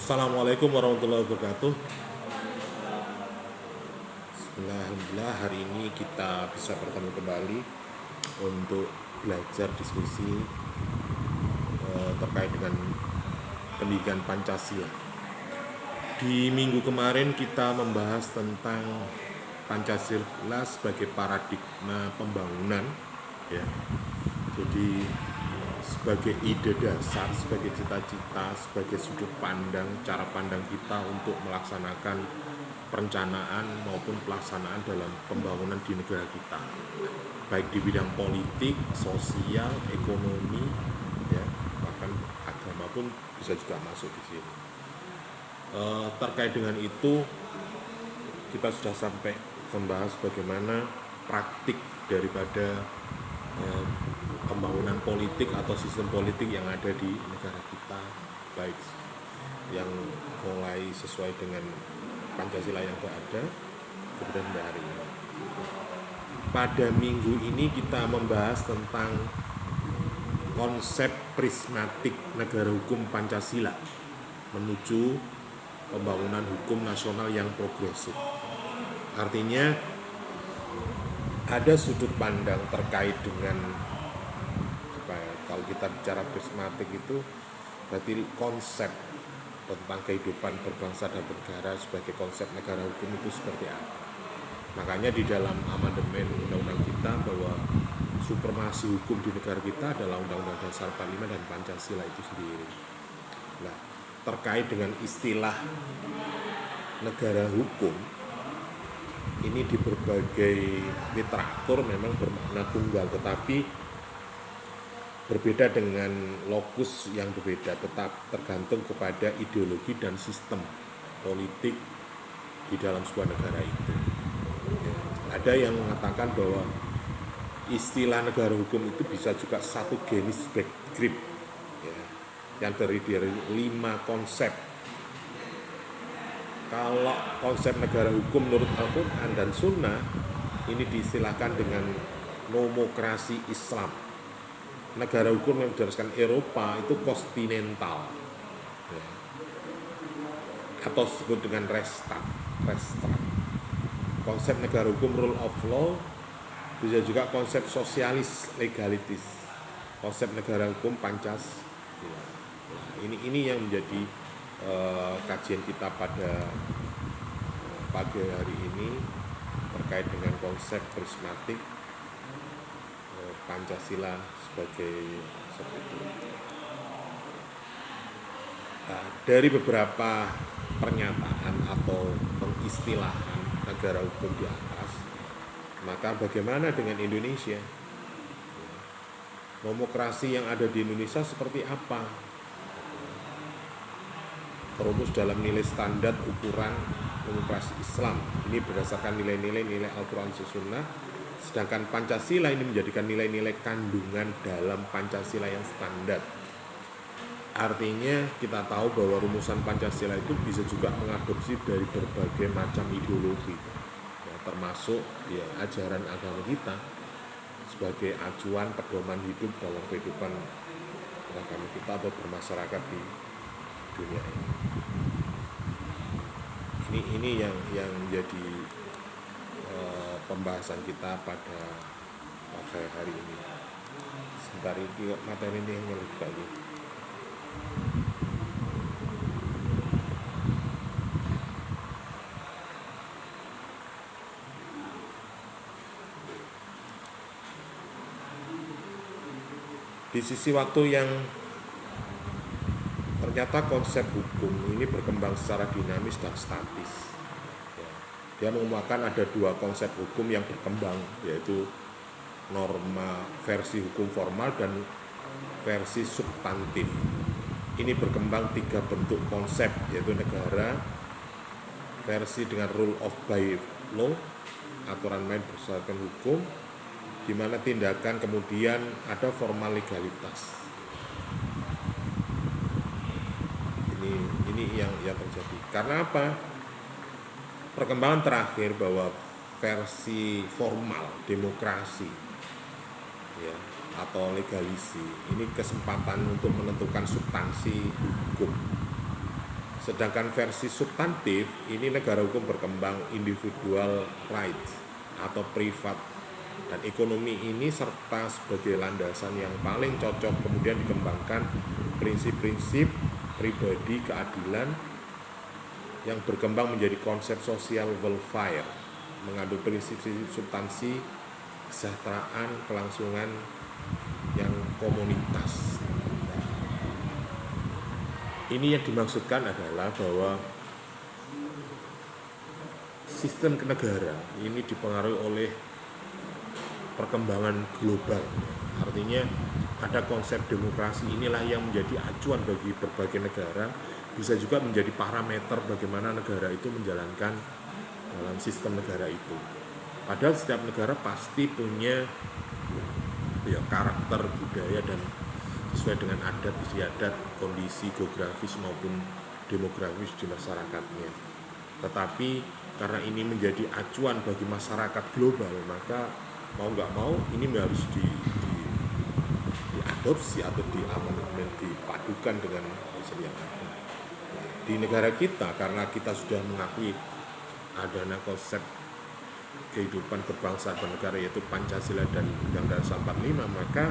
Assalamualaikum warahmatullahi wabarakatuh. Alhamdulillah hari ini kita bisa bertemu kembali untuk belajar diskusi terkait dengan pendidikan Pancasila. Di minggu kemarin kita membahas tentang Pancasila sebagai paradigma pembangunan, ya. Jadi sebagai ide dasar, sebagai cita-cita, sebagai sudut pandang, cara pandang kita untuk melaksanakan perencanaan maupun pelaksanaan dalam pembangunan di negara kita, baik di bidang politik, sosial, ekonomi, ya, bahkan agama pun bisa juga masuk di sini. Terkait dengan itu kita sudah sampai membahas bagaimana praktik daripada pembangunan politik atau sistem politik yang ada di negara kita, baik yang mulai sesuai dengan Pancasila yang ada kemudian dari ini. Pada minggu ini kita membahas tentang konsep prismatik negara hukum Pancasila menuju pembangunan hukum nasional yang progresif. Artinya ada sudut pandang terkait dengan kalau kita bicara prismatik itu berarti konsep tentang kehidupan berbangsa dan bernegara sebagai konsep negara hukum itu seperti apa. Makanya di dalam amandemen undang-undang kita bahwa supremasi hukum di negara kita adalah Undang-Undang Dasar 45 dan Pancasila itu sendiri. Nah, terkait dengan istilah negara hukum ini di berbagai literatur memang bermakna tunggal, tetapi berbeda dengan lokus yang berbeda, tetap tergantung kepada ideologi dan sistem politik di dalam sebuah negara itu. Ada yang mengatakan bahwa istilah negara hukum itu bisa juga satu genus begrip, ya, yang terdiri dari 5 konsep. Kalau konsep negara hukum menurut Al-Quran dan Sunnah ini diistilahkan dengan nomokrasi Islam. Negara hukum yang berdasarkan Eropa itu kontinental, ya, atau disebut dengan Rechtsstaat. Konsep negara hukum rule of law bisa juga konsep sosialis legalitis, konsep negara hukum Pancasila. Nah, ini yang menjadi kajian kita pada pagi hari ini terkait dengan konsep prismatik Pancasila sebagai seperti itu. Nah, dari beberapa pernyataan atau pengistilahan negara hukum di atas, maka bagaimana dengan Indonesia? Demokrasi yang ada di Indonesia seperti apa? Terumus dalam nilai standar ukuran demokrasi Islam. Ini berdasarkan nilai Al-Quran Sunnah. Sedangkan Pancasila ini menjadikan nilai-nilai kandungan dalam Pancasila yang standar. Artinya kita tahu bahwa rumusan Pancasila itu bisa juga mengadopsi dari berbagai macam ideologi, ya, termasuk ya, ajaran agama kita sebagai acuan pedoman hidup dalam kehidupan agama kita atau bermasyarakat di dunia ini. Ini yang menjadi pembahasan kita pada hari ini. Sebentar ini materi ini yang lebih baik. Di sisi waktu yang ternyata konsep hukum ini berkembang secara dinamis dan statis. Dia mengemukakan ada 2 konsep hukum yang berkembang, yaitu norma versi hukum formal dan versi substantif. Ini berkembang 3 bentuk konsep, yaitu negara versi dengan rule of by law, aturan main berdasarkan hukum, di mana tindakan kemudian ada formal legalitas. Ini yang terjadi. Karena apa? Perkembangan terakhir bahwa versi formal demokrasi, ya, atau legalisi ini kesempatan untuk menentukan substansi hukum. Sedangkan versi substantif ini negara hukum berkembang individual rights atau privat, dan ekonomi ini serta sebagai landasan yang paling cocok kemudian dikembangkan prinsip-prinsip pribadi keadilan yang berkembang menjadi konsep social welfare, mengandung prinsip-prinsip substansi kesejahteraan kelangsungan yang komunitas. Ini yang dimaksudkan adalah bahwa sistem negara ini dipengaruhi oleh perkembangan global. Artinya ada konsep demokrasi, inilah yang menjadi acuan bagi berbagai negara, bisa juga menjadi parameter bagaimana negara itu menjalankan dalam sistem negara itu. Padahal setiap negara pasti punya karakter budaya dan sesuai dengan adat istiadat, kondisi geografis maupun demografis di masyarakatnya. Tetapi karena ini menjadi acuan bagi masyarakat global, maka mau nggak mau ini harus diadopsi atau diamandemen, dipadukan dengan sistem yang ada. Di negara kita, karena kita sudah mengakui adanya konsep kehidupan berbangsa bernegara yaitu Pancasila dan Undang-Undang 45, maka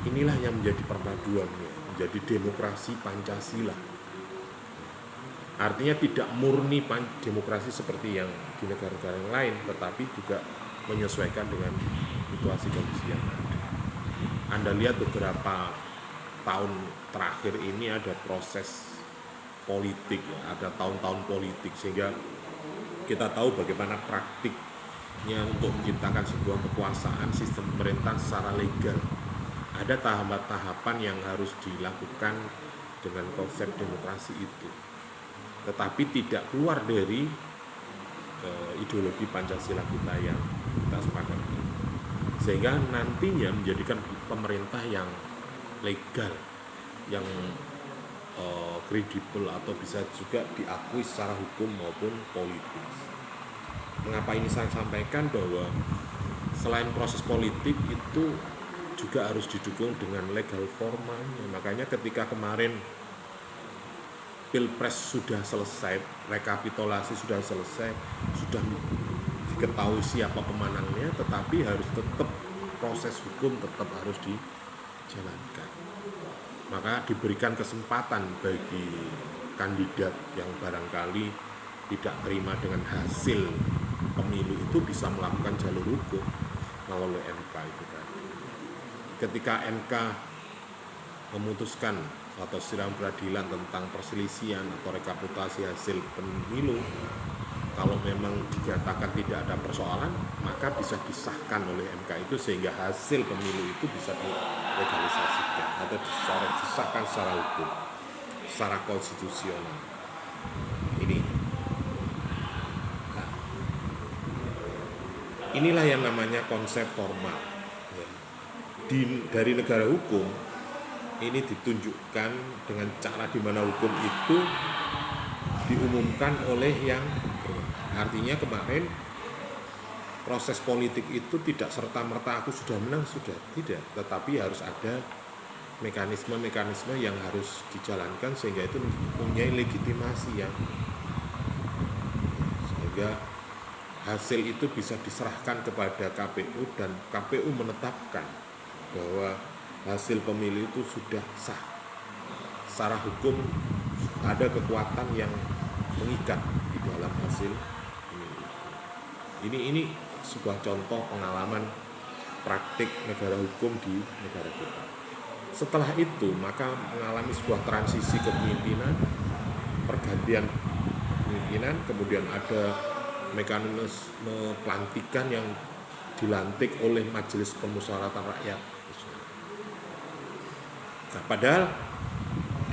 inilah yang menjadi perpaduannya, menjadi demokrasi Pancasila. Artinya tidak murni demokrasi seperti yang di negara-negara yang lain, tetapi juga menyesuaikan dengan situasi kondisi yang ada. Anda lihat beberapa tahun terakhir ini ada proses politik, ada tahun-tahun politik, sehingga kita tahu bagaimana praktiknya untuk menciptakan sebuah kekuasaan sistem pemerintahan secara legal. Ada tahapan-tahapan yang harus dilakukan dengan konsep demokrasi itu, tetapi tidak keluar dari ideologi Pancasila kita yang kita sepakati, sehingga nantinya menjadikan pemerintah yang legal, yang kredibel atau bisa juga diakui secara hukum maupun politis. Mengapa ini saya sampaikan bahwa selain proses politik itu juga harus didukung dengan legal formalnya. Makanya ketika kemarin Pilpres sudah selesai, rekapitulasi sudah selesai, sudah diketahui siapa pemenangnya, tetapi harus tetap proses hukum tetap harus dijalankan. Maka diberikan kesempatan bagi kandidat yang barangkali tidak terima dengan hasil pemilu itu bisa melakukan jalur hukum melalui MK itu tadi. Ketika MK memutuskan atau sidang peradilan tentang perselisihan atau rekapitulasi hasil pemilu, kalau memang dikatakan tidak ada persoalan, maka bisa disahkan oleh MK itu sehingga hasil pemilu itu bisa dilegalisasikan atau disahkan secara hukum, secara konstitusional. Inilah yang namanya konsep formal. Dari negara hukum ini ditunjukkan dengan cara di mana hukum itu diumumkan oleh yang artinya kemarin proses politik itu tidak serta-merta aku sudah menang, sudah tidak, tetapi harus ada mekanisme-mekanisme yang harus dijalankan sehingga itu mempunyai legitimasi yang sehingga hasil itu bisa diserahkan kepada KPU dan KPU menetapkan bahwa hasil pemilu itu sudah sah. Secara hukum ada kekuatan yang mengikat di dalam hasil pemilu. Ini sebuah contoh pengalaman praktik negara hukum di negara kita. Setelah itu maka mengalami sebuah transisi kepemimpinan, pergantian kepemimpinan, kemudian ada mekanisme pelantikan yang dilantik oleh Majelis Permusyawaratan Rakyat. Nah, padahal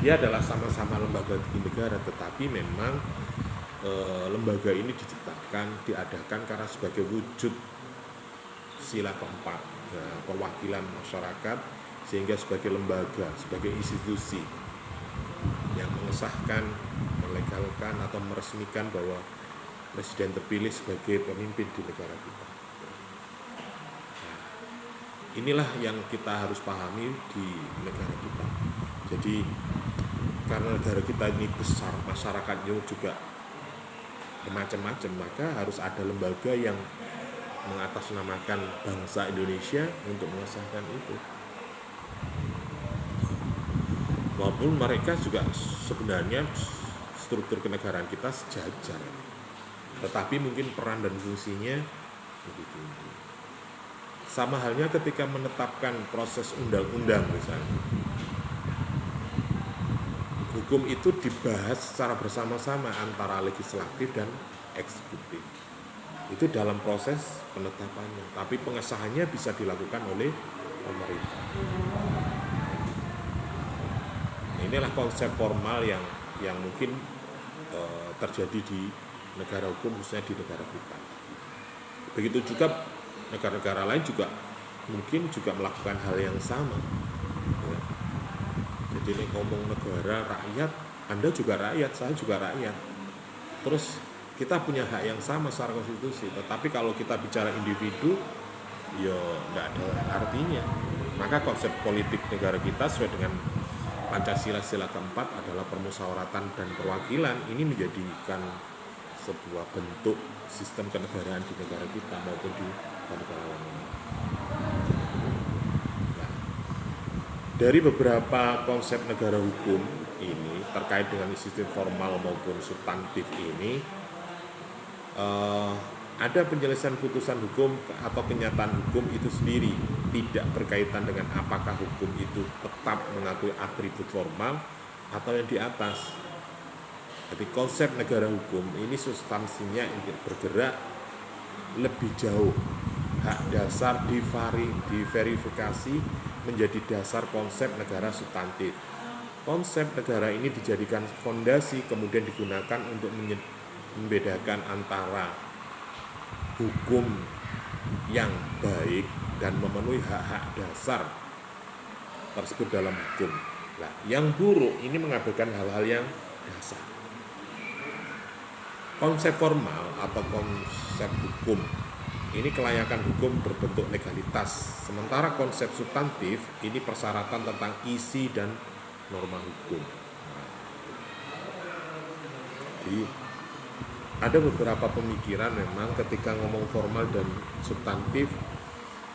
dia adalah sama-sama lembaga tinggi negara, tetapi memang lembaga ini diciptakan, diadakan karena sebagai wujud sila keempat, perwakilan masyarakat, sehingga sebagai lembaga, sebagai institusi yang mengesahkan, melegalkan atau meresmikan bahwa presiden terpilih sebagai pemimpin di negara kita. Nah, inilah yang kita harus pahami di negara kita. Jadi karena negara kita ini besar, masyarakatnya juga bermacam-macam, maka harus ada lembaga yang mengatasnamakan bangsa Indonesia untuk mengesahkan itu. Walaupun mereka juga sebenarnya struktur kenegaraan kita sejajar, tetapi mungkin peran dan fungsinya lebih tinggi. Sama halnya ketika menetapkan proses undang-undang misalnya, hukum itu dibahas secara bersama-sama antara legislatif dan eksekutif. Itu dalam proses penetapannya, tapi pengesahannya bisa dilakukan oleh pemerintah. Inilah konsep formal yang mungkin terjadi di negara hukum, khususnya di negara kita. Begitu juga negara-negara lain juga mungkin juga melakukan hal yang sama. Ya. Jadi ini ngomong negara, rakyat, Anda juga rakyat, saya juga rakyat. Terus kita punya hak yang sama secara konstitusi, tetapi kalau kita bicara individu, ya nggak ada artinya. Maka konsep politik negara kita sesuai dengan Pancasila sila keempat adalah permusyawaratan dan perwakilan. Ini menjadikan sebuah bentuk sistem kenegaraan di negara kita maupun di negara lain. Nah, dari beberapa konsep negara hukum ini terkait dengan sistem formal maupun substantif ini, ada penyelesaian putusan hukum atau kenyataan hukum itu sendiri, tidak berkaitan dengan apakah hukum itu tetap mengakui atribut formal atau yang di atas. Jadi konsep negara hukum ini substansinya ingin bergerak lebih jauh. Hak dasar diverifikasi menjadi dasar konsep negara substantif. Konsep negara ini dijadikan fondasi, kemudian digunakan untuk membedakan antara hukum yang baik dan memenuhi hak-hak dasar tersebut dalam hukum. Nah, yang buruk ini mengabaikan hal-hal yang dasar. Konsep formal atau konsep hukum ini kelayakan hukum berbentuk legalitas, sementara konsep substantif ini persyaratan tentang isi dan norma hukum. Jadi ada beberapa pemikiran memang ketika ngomong formal dan substantif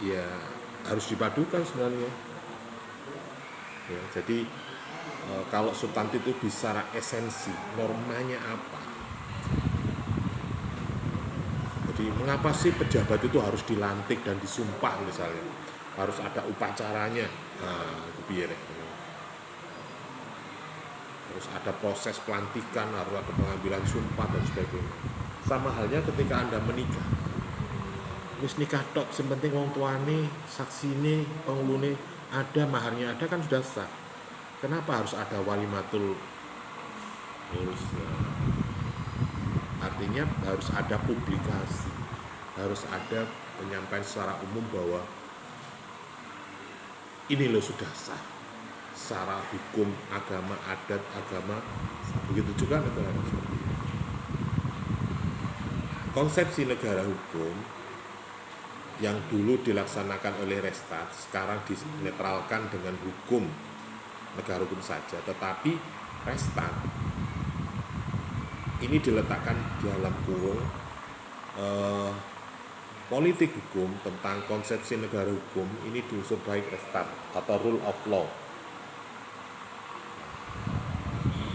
ya harus dipadukan sebenarnya. Ya, jadi kalau substantif itu bicara esensi, normanya apa. Jadi mengapa sih pejabat itu harus dilantik dan disumpah misalnya, harus ada upacaranya, harus ada proses pelantikan, harus ada pengambilan sumpah dan sebagainya. Sama halnya ketika Anda menikah, wis nikah tok, sing penting wong tuane, saksine, penghulune ada, maharnya ada, kan sudah sah. Kenapa harus ada walimatul urusnya? Artinya harus ada publikasi, harus ada penyampaian secara umum bahwa ini loh sudah sah secara hukum, agama, adat, agama. Begitu juga negara hukum. Konsepsi negara hukum yang dulu dilaksanakan oleh Restat sekarang dinetralkan dengan hukum negara hukum saja, tetapi Restat ini diletakkan dalam kurung politik hukum tentang konsepsi negara hukum ini diusut baik Restat atau rule of law.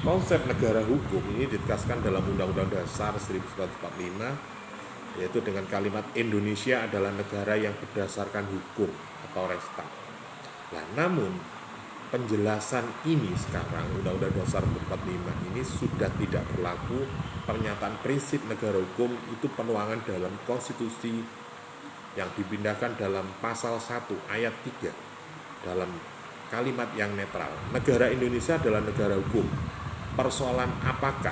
Konsep negara hukum ini ditegaskan dalam Undang-Undang Dasar 1945, yaitu dengan kalimat Indonesia adalah negara yang berdasarkan hukum atau Restat. Nah, namun penjelasan ini sekarang Undang-Undang Dasar 1945 ini sudah tidak berlaku. Pernyataan prinsip negara hukum itu penuangan dalam konstitusi yang dipindahkan dalam pasal 1 ayat 3 dalam kalimat yang netral. Negara Indonesia adalah negara hukum. Persoalan apakah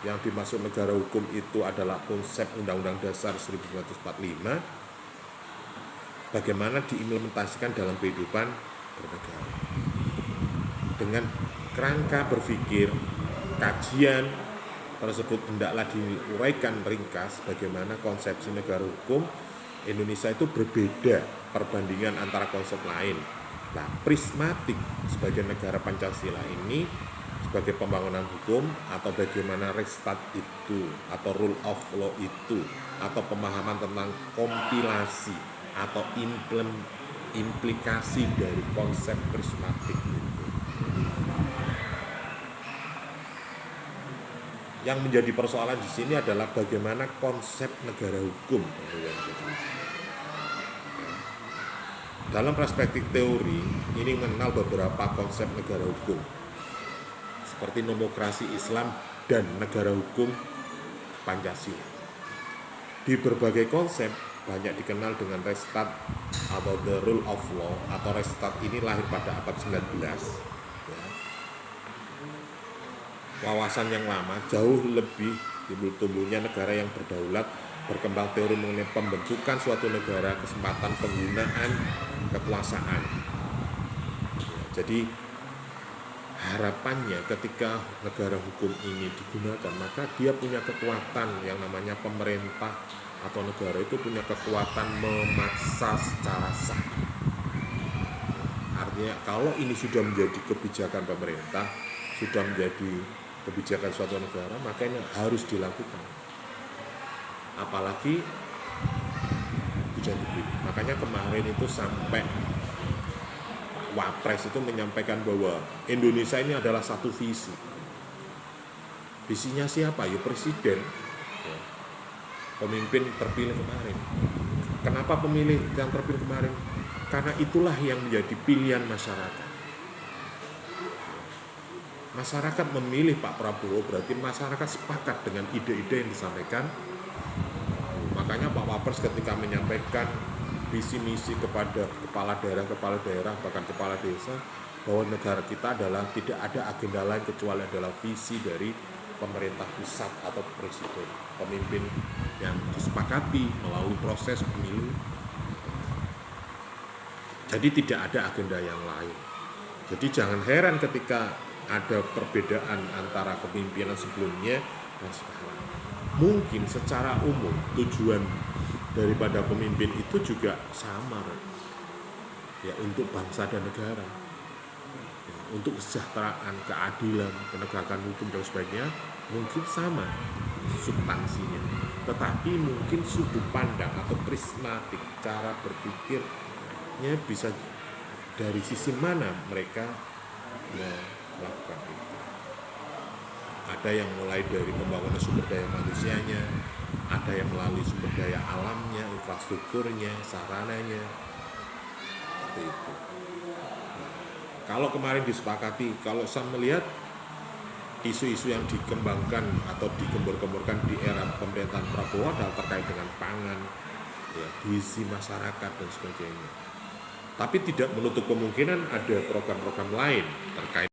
yang dimaksud negara hukum itu adalah konsep Undang-Undang Dasar 1945, bagaimana diimplementasikan dalam kehidupan bernegara. Dengan kerangka berpikir, kajian tersebut hendaklah diuraikan ringkas bagaimana konsepsi negara hukum Indonesia itu berbeda perbandingan antara konsep lain. Nah, prismatik sebagai negara Pancasila ini sebagai pembangunan hukum, atau bagaimana restart itu, atau rule of law itu, atau pemahaman tentang kompilasi atau implikasi dari konsep prismatik itu. Yang menjadi persoalan di sini adalah bagaimana konsep negara hukum. Dalam perspektif teori, ini mengenal beberapa konsep negara hukum, seperti nomokrasi Islam dan negara hukum Pancasila. Di berbagai konsep banyak dikenal dengan restart atau the rule of law, atau restart ini lahir pada abad 19. Wawasan yang lama jauh lebih tumbuhnya negara yang berdaulat, berkembang teori mengenai pembentukan suatu negara, kesempatan penggunaan kekuasaan. Jadi harapannya ketika negara hukum ini digunakan, maka dia punya kekuatan yang namanya pemerintah atau negara itu punya kekuatan memaksa secara sah. Artinya kalau ini sudah menjadi kebijakan pemerintah, sudah menjadi kebijakan suatu negara, maka ini harus dilakukan. Apalagi sudah dipilih. Makanya kemarin itu sampai Wapres itu menyampaikan bahwa Indonesia ini adalah satu visi. Visinya siapa? Ya presiden, ya, pemimpin terpilih kemarin. Kenapa pemilih yang terpilih kemarin? Karena itulah yang menjadi pilihan masyarakat. Masyarakat memilih Pak Prabowo, berarti masyarakat sepakat dengan ide-ide yang disampaikan. Makanya Pak Wapres ketika menyampaikan visi misi kepada kepala daerah, bahkan kepala desa, bahwa negara kita adalah tidak ada agenda lain kecuali adalah visi dari pemerintah pusat atau presiden, pemimpin yang disepakati melalui proses pemilu. Jadi tidak ada agenda yang lain. Jadi jangan heran ketika ada perbedaan antara kepemimpinan sebelumnya dan sekarang. Mungkin secara umum tujuan daripada pemimpin itu juga sama, ya, untuk bangsa dan negara, ya, untuk kesejahteraan, keadilan, penegakan hukum dan sebagainya, mungkin sama substansinya, tetapi mungkin sudut pandang atau prismatik cara berpikirnya bisa dari sisi mana mereka melakukan itu. Ada yang mulai dari pembangunan sumber daya manusianya, ada yang melalui sumber daya alamnya, infrastrukturnya, sarananya, seperti itu. Nah, kalau kemarin disepakati, kalau saya melihat isu-isu yang dikembangkan atau digembor-gemborkan di era pemerintahan Prabowo adalah terkait dengan pangan, ya, gizi masyarakat dan sebagainya. Tapi tidak menutup kemungkinan ada program-program lain terkait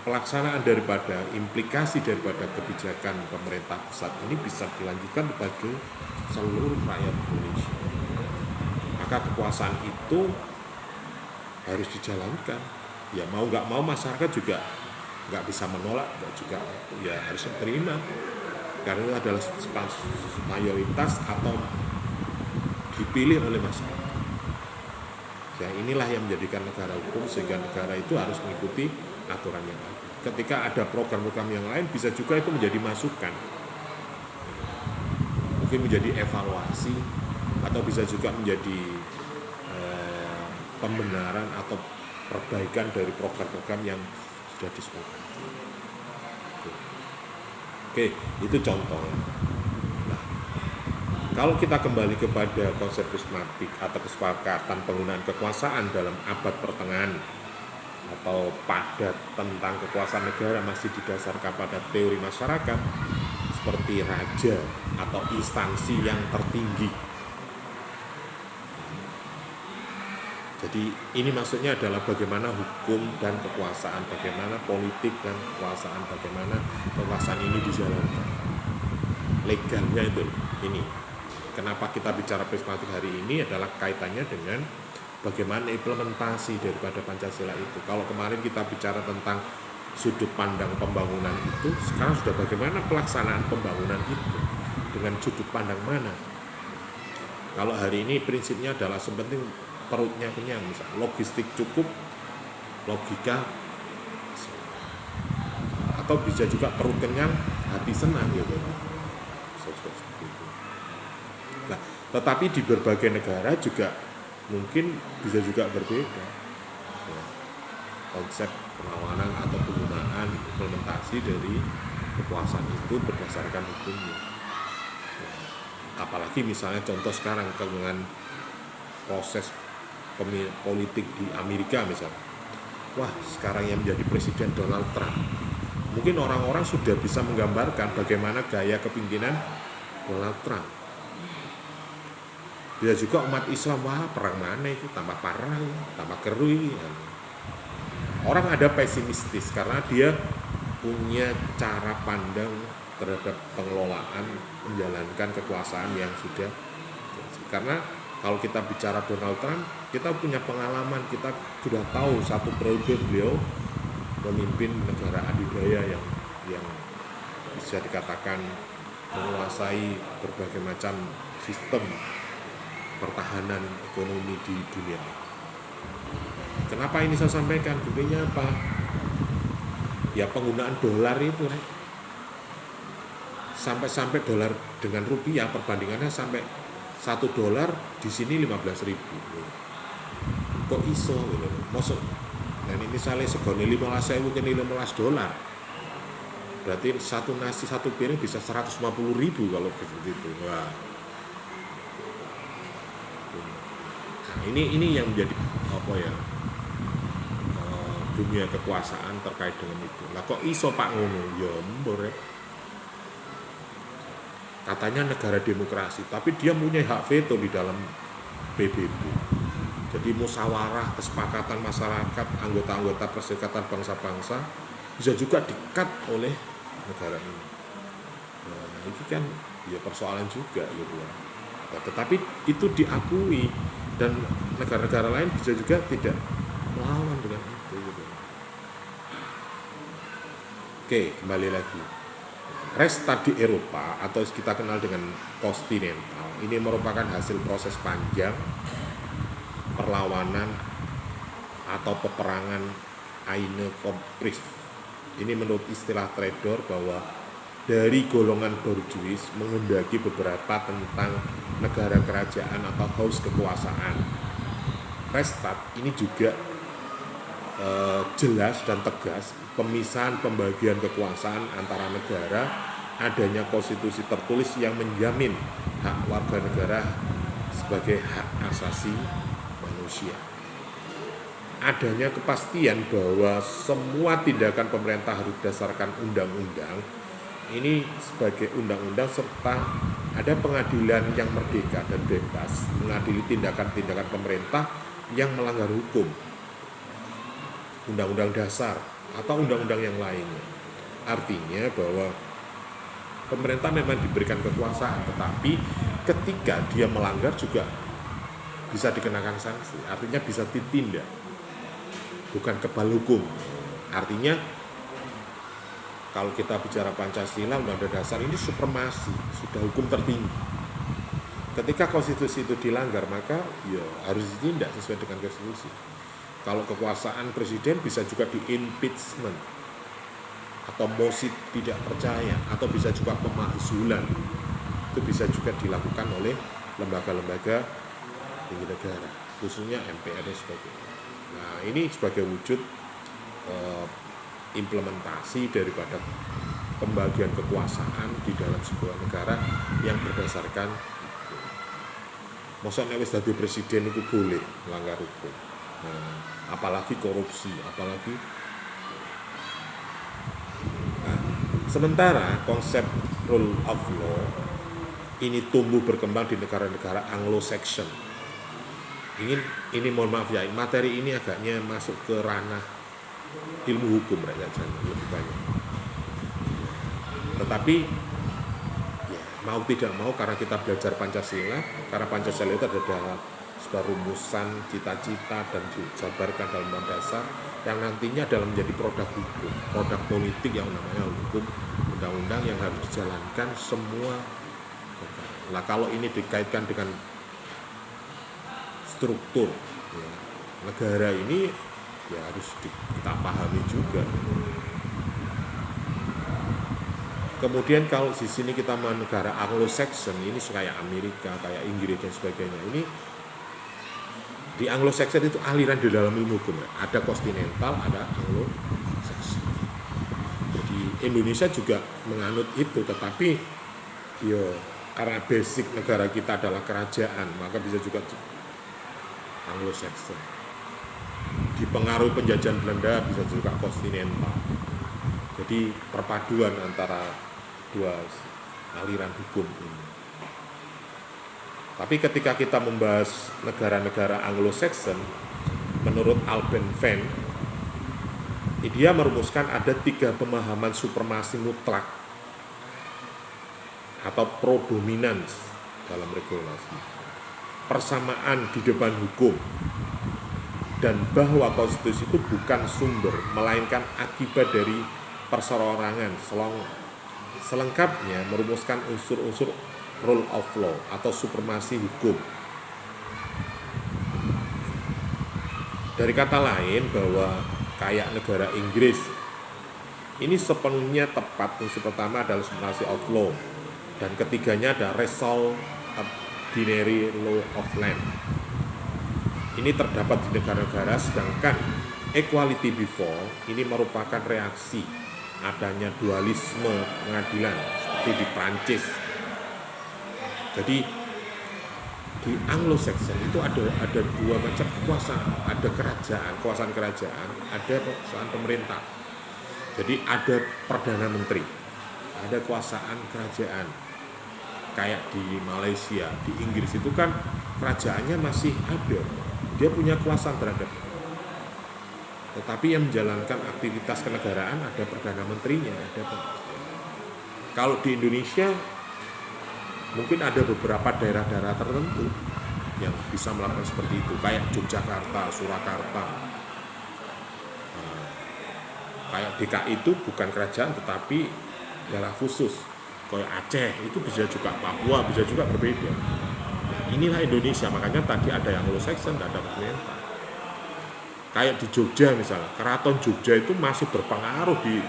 pelaksanaan daripada implikasi daripada kebijakan pemerintah pusat ini bisa dilanjutkan bagi seluruh rakyat Indonesia. Maka kekuasaan itu harus dijalankan. Ya mau nggak mau masyarakat juga nggak bisa menolak, juga ya harus menerima. Karena itu adalah mayoritas atau dipilih oleh masyarakat. Ya inilah yang menjadikan negara hukum, sehingga negara itu harus mengikuti aturan yang ada. Ketika ada program-program yang lain, bisa juga itu menjadi masukan, mungkin menjadi evaluasi, atau bisa juga menjadi pembenaran atau perbaikan dari program-program yang sudah disepakati. Oke, itu contoh. Nah, kalau kita kembali kepada konsep prismatik atau kesepakatan penggunaan kekuasaan dalam abad pertengahan, atau pada tentang kekuasaan negara masih didasarkan pada teori masyarakat seperti raja atau instansi yang tertinggi. Jadi ini maksudnya adalah bagaimana hukum dan kekuasaan, bagaimana politik dan kekuasaan, bagaimana kekuasaan ini dijalankan. Legalnya itu ini. Kenapa kita bicara prismatik hari ini adalah kaitannya dengan bagaimana implementasi daripada Pancasila itu. Kalau kemarin kita bicara tentang sudut pandang pembangunan itu, sekarang sudah bagaimana pelaksanaan pembangunan itu, dengan sudut pandang mana. Kalau hari ini prinsipnya adalah sepenting perutnya kenyang, misalnya logistik cukup, logika, atau bisa juga perut kenyang hati senang gitu. Seperti itu. Nah, tetapi di berbagai negara juga mungkin bisa juga berbeda ya, konsep perlawanan atau penggunaan implementasi dari kekuasaan itu berdasarkan hukumnya. Apalagi misalnya contoh sekarang dengan proses politik di Amerika misalnya, wah sekarang yang menjadi presiden Donald Trump, mungkin orang-orang sudah bisa menggambarkan bagaimana gaya kepemimpinan Donald Trump. Dia juga umat Islam, wah perang mana itu, tambah parah, tambah keruh ya. Orang ada pesimistis karena dia punya cara pandang terhadap pengelolaan menjalankan kekuasaan yang sudah. Karena kalau kita bicara Donald Trump, kita punya pengalaman, kita sudah tahu satu periode beliau memimpin negara adidaya yang bisa dikatakan menguasai berbagai macam sistem pertahanan ekonomi di dunia. Kenapa ini saya sampaikan? Buktinya apa? Ya penggunaan dolar itu, sampai dolar dengan rupiah perbandingannya sampai $1 di sini 15.000. Kok iso gitu? Maksud, dan ini misalnya segone 15.000 ke $15. Berarti satu nasi satu piring bisa 150.000 kalau seperti itu. Wah. Nah, ini yang menjadi apa ya? Dunia kekuasaan terkait dengan itu. Lah kok iso Pak ngono? Ya mbor. Katanya negara demokrasi, tapi dia punya hak veto di dalam PBB. Jadi musyawarah kesepakatan masyarakat, anggota-anggota Perserikatan Bangsa-Bangsa bisa juga di-cut oleh negara ini. Nah, itu kan ya persoalan juga gitu ya. Nah, tetapi itu diakui dan negara-negara lain bisa juga tidak melawan dengan itu gitu. Oke, kembali lagi. Restart di Eropa atau kita kenal dengan kontinental ini merupakan hasil proses panjang perlawanan atau peperangan Eine Konflikt. Ini menurut istilah trader bahwa dari golongan borjuis menghendaki beberapa tentang negara kerajaan atau haus kekuasaan. Restart ini juga jelas dan tegas pemisahan pembagian kekuasaan antara negara, adanya konstitusi tertulis yang menjamin hak warga negara sebagai hak asasi manusia. Adanya kepastian bahwa semua tindakan pemerintah harus berdasarkan undang-undang, ini sebagai undang-undang, serta ada pengadilan yang merdeka dan bebas mengadili tindakan-tindakan pemerintah yang melanggar hukum, undang-undang dasar atau undang-undang yang lainnya. Artinya bahwa pemerintah memang diberikan kekuasaan, tetapi ketika dia melanggar juga bisa dikenakan sanksi, artinya bisa ditindak, bukan kebal hukum. Artinya kalau kita bicara Pancasila, Undang-Undang Dasar ini supremasi, sudah hukum tertinggi. Ketika konstitusi itu dilanggar, maka ya harus ditindak sesuai dengan konstitusi. Kalau kekuasaan presiden bisa juga di-impeachment atau mosi tidak percaya, atau bisa juga pemakzulan. Itu bisa juga dilakukan oleh lembaga-lembaga tinggi negara, khususnya MPR dan sebagainya. Nah, ini sebagai wujud implementasi daripada pembagian kekuasaan di dalam sebuah negara yang berdasarkan maksudnya wis dadi presiden itu boleh melanggar hukum. Nah, apalagi korupsi, apalagi. Nah, sementara konsep rule of law ini tumbuh berkembang di negara-negara Anglo-Saxon. Ini mohon maaf ya, materi ini agaknya masuk ke ranah ilmu hukum rakyat lebih banyak. Tetapi ya, mau tidak mau karena kita belajar Pancasila, karena Pancasila itu adalah sebuah rumusan cita-cita dan dijabarkan dalam Undang-Undang Dasar yang nantinya dalam menjadi produk hukum, produk politik yang namanya hukum, undang-undang yang harus dijalankan semua. Nah, kalau ini dikaitkan dengan struktur ya, negara ini ya harus kita pahami juga. Kemudian kalau di sini kita negara Anglo-Saxon, ini kayak Amerika, kayak Inggris dan sebagainya. Ini di Anglo-Saxon itu aliran di dalam ilmu hukum. Ada kontinental, ada Anglo-Saxon. Jadi Indonesia juga menganut itu, tetapi karena basic negara kita adalah kerajaan, maka bisa juga Anglo-Saxon. Dipengaruhi penjajahan Belanda bisa juga kontinental. Jadi perpaduan antara dua aliran hukum ini. Tapi ketika kita membahas negara-negara Anglo-Saxon, menurut Alban Venn, dia merumuskan ada 3 pemahaman supremasi mutlak atau pro-dominance dalam regulasi. Persamaan di depan hukum, dan bahwa konstitusi itu bukan sumber, melainkan akibat dari perseorangan. Selengkapnya merumuskan unsur-unsur rule of law atau supremasi hukum. Dari kata lain, bahwa kayak negara Inggris ini sepenuhnya tepat. Unsur pertama adalah supremasi of law, dan ketiganya ada result ordinary law of land. Ini terdapat di negara-negara, sedangkan equality before ini merupakan reaksi adanya dualisme pengadilan seperti di Prancis. Jadi di Anglo-Saxon itu ada 2 macam kekuasaan, ada kekuasaan kerajaan, ada kekuasaan pemerintah. Jadi ada perdana menteri, ada kekuasaan kerajaan. Kayak di Malaysia, di Inggris itu kan kerajaannya masih ada, dia punya kekuasaan terhadap. Tetapi yang menjalankan aktivitas kenegaraan ada perdana menterinya, Kalau di Indonesia mungkin ada beberapa daerah-daerah tertentu yang bisa melakukan seperti itu, kayak Yogyakarta, Surakarta. Kayak DKI itu bukan kerajaan tetapi daerah khusus. Kayak Aceh itu bisa juga, Papua bisa juga berbeda. Inilah Indonesia, makanya tadi ada yang Anglo-Saxon, ada kontinental. Kayak di Jogja misalnya, Keraton Jogja itu masih berpengaruh di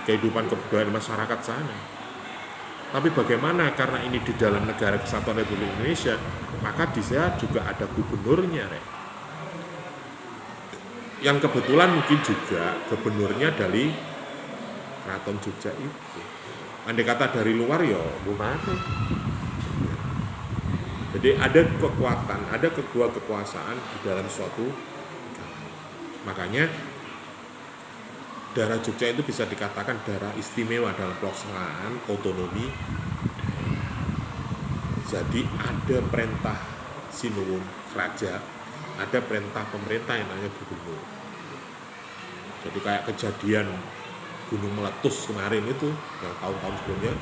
kehidupan kebudayaan masyarakat sana. Tapi bagaimana, karena ini di dalam negara kesatuan Republik Indonesia, maka di sana juga ada gubernurnya, yang kebetulan mungkin juga gubernurnya dari Keraton Jogja itu. Andai kata dari luar ya gimana? Jadi ada kekuatan, ada kedua kekuasaan di dalam suatu. Makanya daerah Jogja itu bisa dikatakan daerah istimewa dalam pelaksanaan otonomi. Jadi ada perintah sinuwun raja, ada perintah pemerintah yang namanya gubernur. Jadi kayak kejadian gunung meletus kemarin itu, yang tahun-tahun sebelumnya,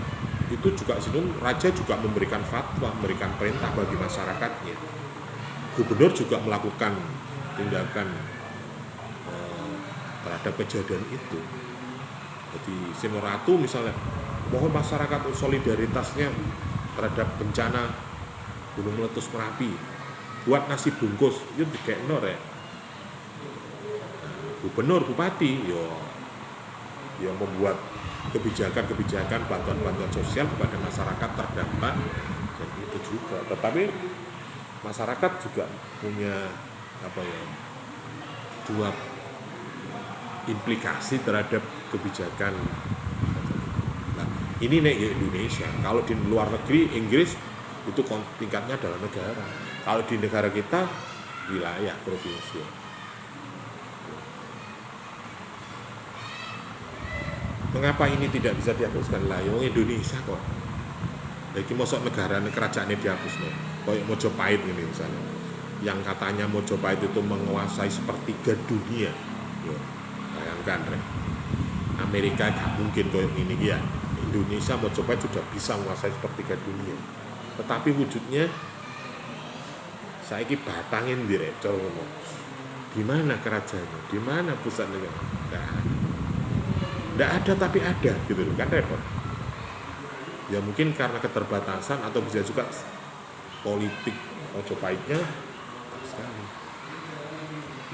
itu juga sinuwun raja juga memberikan fatwa, memberikan perintah bagi masyarakatnya. Gubernur juga melakukan tindakan terhadap kejadian itu. Jadi Sino Ratu misalnya mohon masyarakat solidaritasnya terhadap bencana gunung meletus Merapi, buat nasi bungkus itu dikekno rek. Gubernur, bupati ya membuat kebijakan-kebijakan bantuan-bantuan sosial kepada masyarakat terdampak, dan itu juga. Tetapi masyarakat juga punya dua implikasi terhadap kebijakan. Nah, ini nih Indonesia. Kalau di luar negeri, Inggris itu tingkatnya adalah negara. Kalau di negara kita, wilayah, provinsi. Mengapa ini tidak bisa dihapuskan? Lah, yang Indonesia kok. Lagi masuk negara kerajaannya dihapus nih. Kayak Mojopahit ini misalnya, yang katanya Mojopahit itu menguasai sepertiga dunia. Bayangkan, Amerika gak mungkin kayak ini ya. Indonesia Mojopahit sudah bisa menguasai sepertiga dunia. Tetapi wujudnya saiki batangin direktur ngomong. Di mana kerajaannya? Di mana pusat negara? Nggak ada tapi ada gitu loh, kan repot. Ya mungkin karena keterbatasan atau bisa juga politik Mojopahitnya sekali.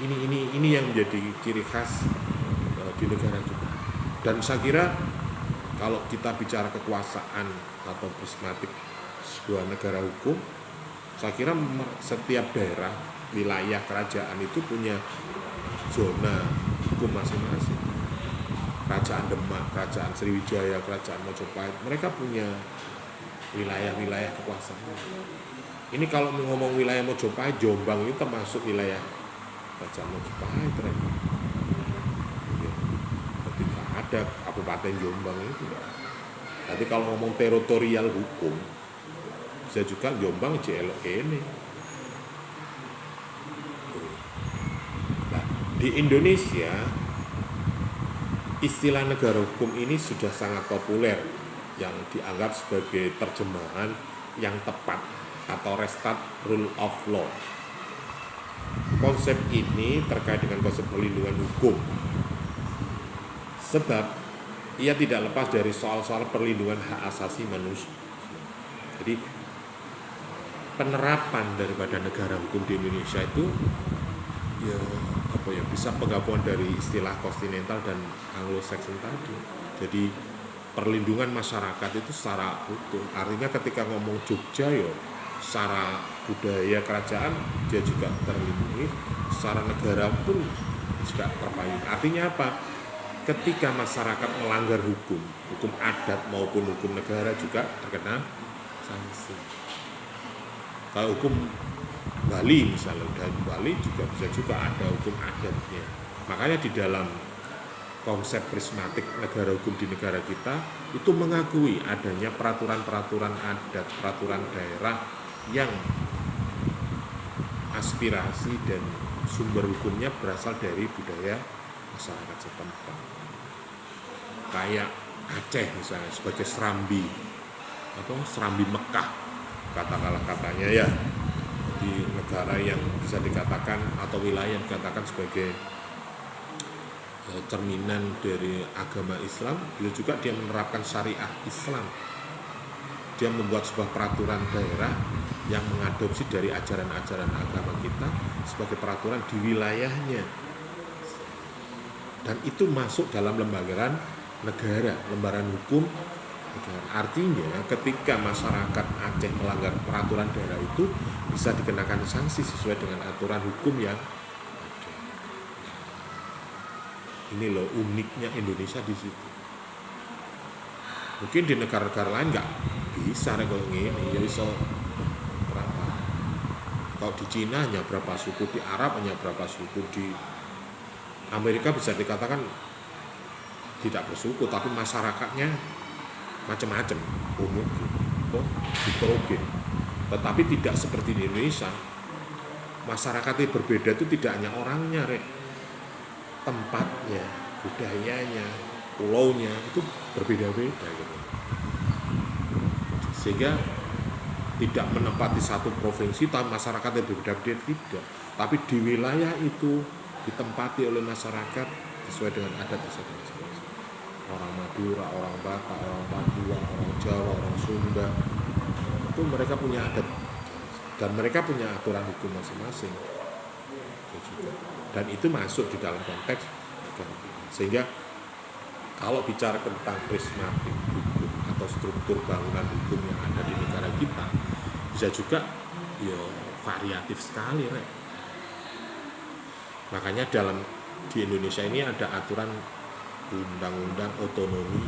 Ini yang menjadi ciri khas di negara kita. Dan saya kira kalau kita bicara kekuasaan atau prismatik sebuah negara hukum, saya kira setiap daerah, wilayah kerajaan itu punya zona hukum masing-masing. Kerajaan Demak, Kerajaan Sriwijaya, Kerajaan Mojopahit, mereka punya wilayah-wilayah kekuasaan. Ini kalau ngomong wilayah Mojopahit, Jombang itu termasuk wilayah Kerajaan Mojopahit. Jadi ada Kabupaten Jombang itu. Tapi kalau ngomong teritorial hukum, bisa juga Jombang jelok ini. Nah, di Indonesia istilah negara hukum ini sudah sangat populer, yang dianggap sebagai terjemahan yang tepat atau restart rule of law. Konsep ini terkait dengan konsep perlindungan hukum, sebab ia tidak lepas dari soal-soal perlindungan hak asasi manusia. Jadi penerapan daripada negara hukum di Indonesia itu bisa penggabungan dari istilah kontinental dan Anglo-Saxon tadi. Jadi perlindungan masyarakat itu secara utuh. Artinya ketika ngomong Jogja secara budaya kerajaan dia juga terlindungi, secara negara pun juga terpayung. Artinya apa? Ketika masyarakat melanggar hukum adat maupun hukum negara juga terkena sanksi. Kalau hukum Bali misalnya, dari Bali juga bisa juga ada hukum adatnya. Makanya di dalam konsep prismatik negara hukum di negara kita itu mengakui adanya peraturan-peraturan adat, peraturan daerah yang aspirasi dan sumber hukumnya berasal dari budaya masyarakat setempat. Kayak Aceh misalnya sebagai Serambi atau Serambi Mekah katanya ya, di negara yang bisa dikatakan atau wilayah yang dikatakan sebagai cerminan dari agama Islam, itu juga dia menerapkan syariah Islam. Dia membuat sebuah peraturan daerah yang mengadopsi dari ajaran-ajaran agama kita sebagai peraturan di wilayahnya. Dan itu masuk dalam lembaran negara, lembaran hukum negara. Artinya ketika masyarakat Aceh melanggar peraturan daerah itu bisa dikenakan sanksi sesuai dengan aturan hukum yang ada. Ini loh uniknya Indonesia di situ. Mungkin di negara-negara lain nggak bisa kalau ini ya iso berapa. Kalau di Cina hanya berapa suku, di Arab hanya berapa suku, di Amerika bisa dikatakan tidak bersuku tapi masyarakatnya macam-macam, homogen, heterogen. Tetapi tidak seperti di Indonesia. Masyarakatnya berbeda itu tidak hanya orangnya, tempatnya, budayanya, pulaunya itu berbeda-beda gitu. Sehingga tidak menempati satu provinsi tapi masyarakatnya berbeda-beda tidak. Tapi di wilayah itu ditempati oleh masyarakat sesuai dengan adat masing-masing. Orang Madura, orang Batak, orang Papua, orang Jawa, orang Sunda, itu mereka punya adat dan mereka punya aturan hukum masing-masing. Dan itu masuk di dalam konteks negara. Sehingga kalau bicara tentang prismatik hukum atau struktur bangunan hukum yang ada di negara kita, bisa juga variatif sekali, Makanya di Indonesia ini ada aturan undang-undang otonomi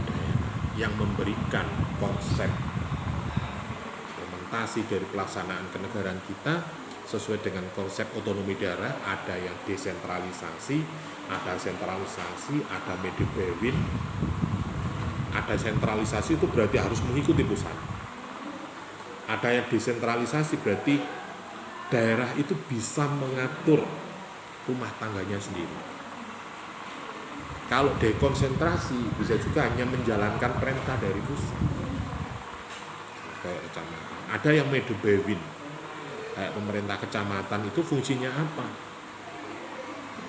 daerah yang memberikan konsep implementasi dari pelaksanaan kenegaraan kita sesuai dengan konsep otonomi daerah. Ada yang desentralisasi, ada sentralisasi, ada medebewin. Ada sentralisasi itu berarti harus mengikuti pusat. Ada yang desentralisasi berarti daerah itu bisa mengatur rumah tangganya sendiri. Kalau dekonsentrasi bisa juga hanya menjalankan perintah dari pusat. Kayak kecamatan. Ada yang medebewin. Kayak pemerintah kecamatan itu fungsinya apa?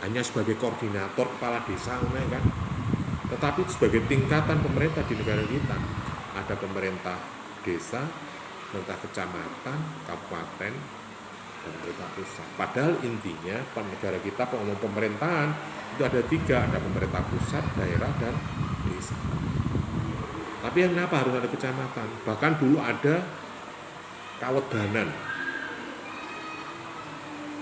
Hanya sebagai koordinator kepala desa kan. Tetapi sebagai tingkatan pemerintah di negara kita ada pemerintah desa, pemerintah kecamatan, kabupaten, dan pemerintah pusat. Padahal intinya negara kita ngomong pemerintahan itu ada 3, ada pemerintah pusat, daerah, dan desa. Tapi yang kenapa harus ada kecamatan? Bahkan dulu ada Kawedanan.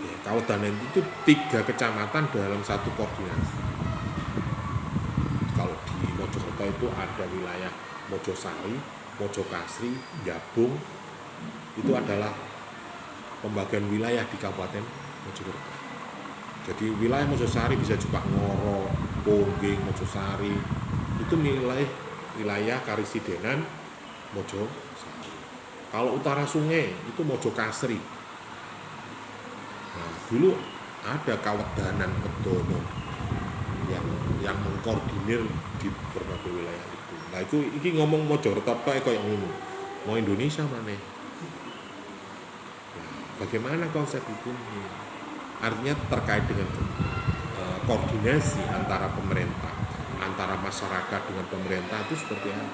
Ya, Kawedanan itu 3 kecamatan dalam satu koordinasi. Kalau di Mojokerto itu ada wilayah Mojosari, Mojokasri, Jabung, itu adalah pembagian wilayah di Kabupaten Mojokerto. Jadi wilayah Mojosari bisa juga Ngoro, Pongging, Mojosari, itu wilayah Karisidenan, Mojosari. Kalau utara sungai itu Mojokasri. Nah, dulu ada Kawedanan Kedono yang mengkoordinir di berbagai wilayah itu. Nah, iki ngomong Mojokerto kayak ngono. Mau Indonesia mana? Nah, bagaimana konsep hukumnya? Artinya terkait dengan koordinasi antara pemerintah, antara masyarakat dengan pemerintah itu seperti apa?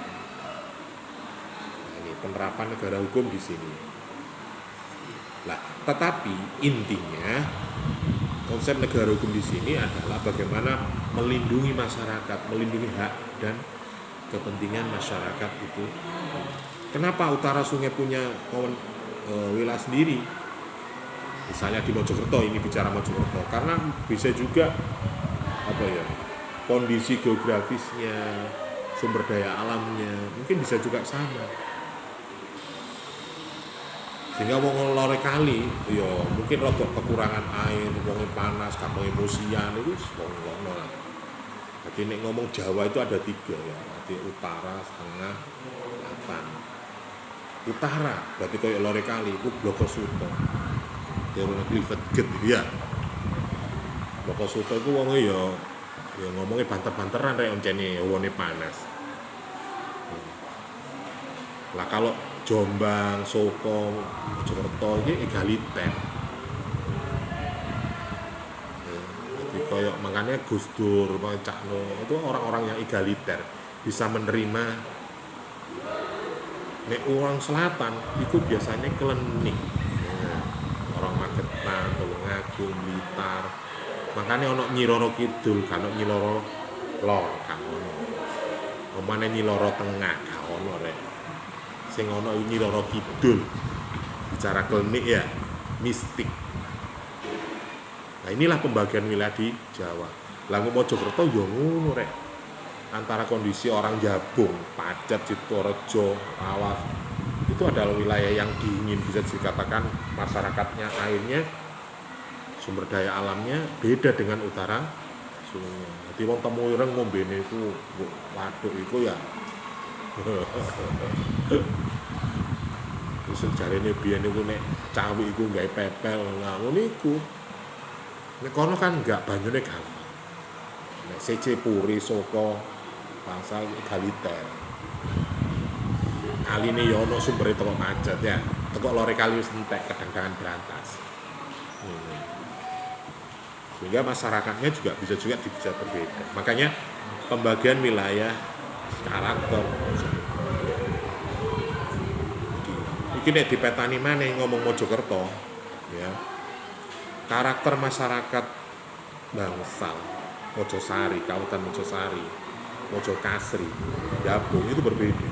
Nah, ini penerapan negara hukum di sini. Nah, tetapi intinya konsep negara hukum di sini adalah bagaimana melindungi masyarakat, melindungi hak dan kepentingan masyarakat itu. Kenapa utara sungai punya wilayah sendiri? Misalnya di Mojokerto, ini bicara Mojokerto, karena bisa juga kondisi geografisnya, sumber daya alamnya mungkin bisa juga sama. Sehingga wong lore kali ya mungkin rada kekurangan air, wong panas, kampung emosian itu ngono lah. Jadi nek ngomong Jawa itu ada 3 ya, jadi utara, tengah, selatan. Utara berarti kayak lore kali itu Blokosruto. Teori Clifford Gate ya. Blokosruto itu wong ya ngomongnya banter-banteran rek oncene wone panas. Lah kalau Jombang, Soko, Mojokerto ini egaliter. Jadi kayak makanya Gus Dur, Cakno itu orang-orang yang egaliter, bisa menerima. Nek orang selatan itu biasanya klenik. Orang Magetan, Tulungagung, Blitar. Makanya ono Nyiroro Kidul, kan ono Nyiroro Lor, kan ono. Omane Nyiroro Tengah, kan ono rek. Sing ono Nyiroro Kidul. Bicara klinik ya, mistik. Nah, inilah pembagian wilayah di Jawa. Lah Mojokerto yo ngono rek. Antara kondisi orang Jabung, Pacet, Sidoarjo, Awas, itu adalah wilayah yang dingin, bisa dikatakan masyarakatnya, airnya, sumber daya alamnya beda dengan utara sungai. Jadi wong temu ireng ngombene iku waduk iku ya. Terus jarene biyen niku nek cawi iku gawe pepel ngono iku. Nek kono kan enggak banyune gampang. Nek sece puri saka bangsa egaliter. Kali ini ya ono sumber teko Pacet ya. Teko lore kali wis entek kadang-kadang berantas. Sehingga masyarakatnya juga bisa berbeda. Makanya pembagian wilayah karakter. Iki nek dipetani maneh ngomong Mojokerto ya. Karakter masyarakat bangsal Mojosari, Kabupaten Mojosari, Mojokasri, Jabung itu berbeda.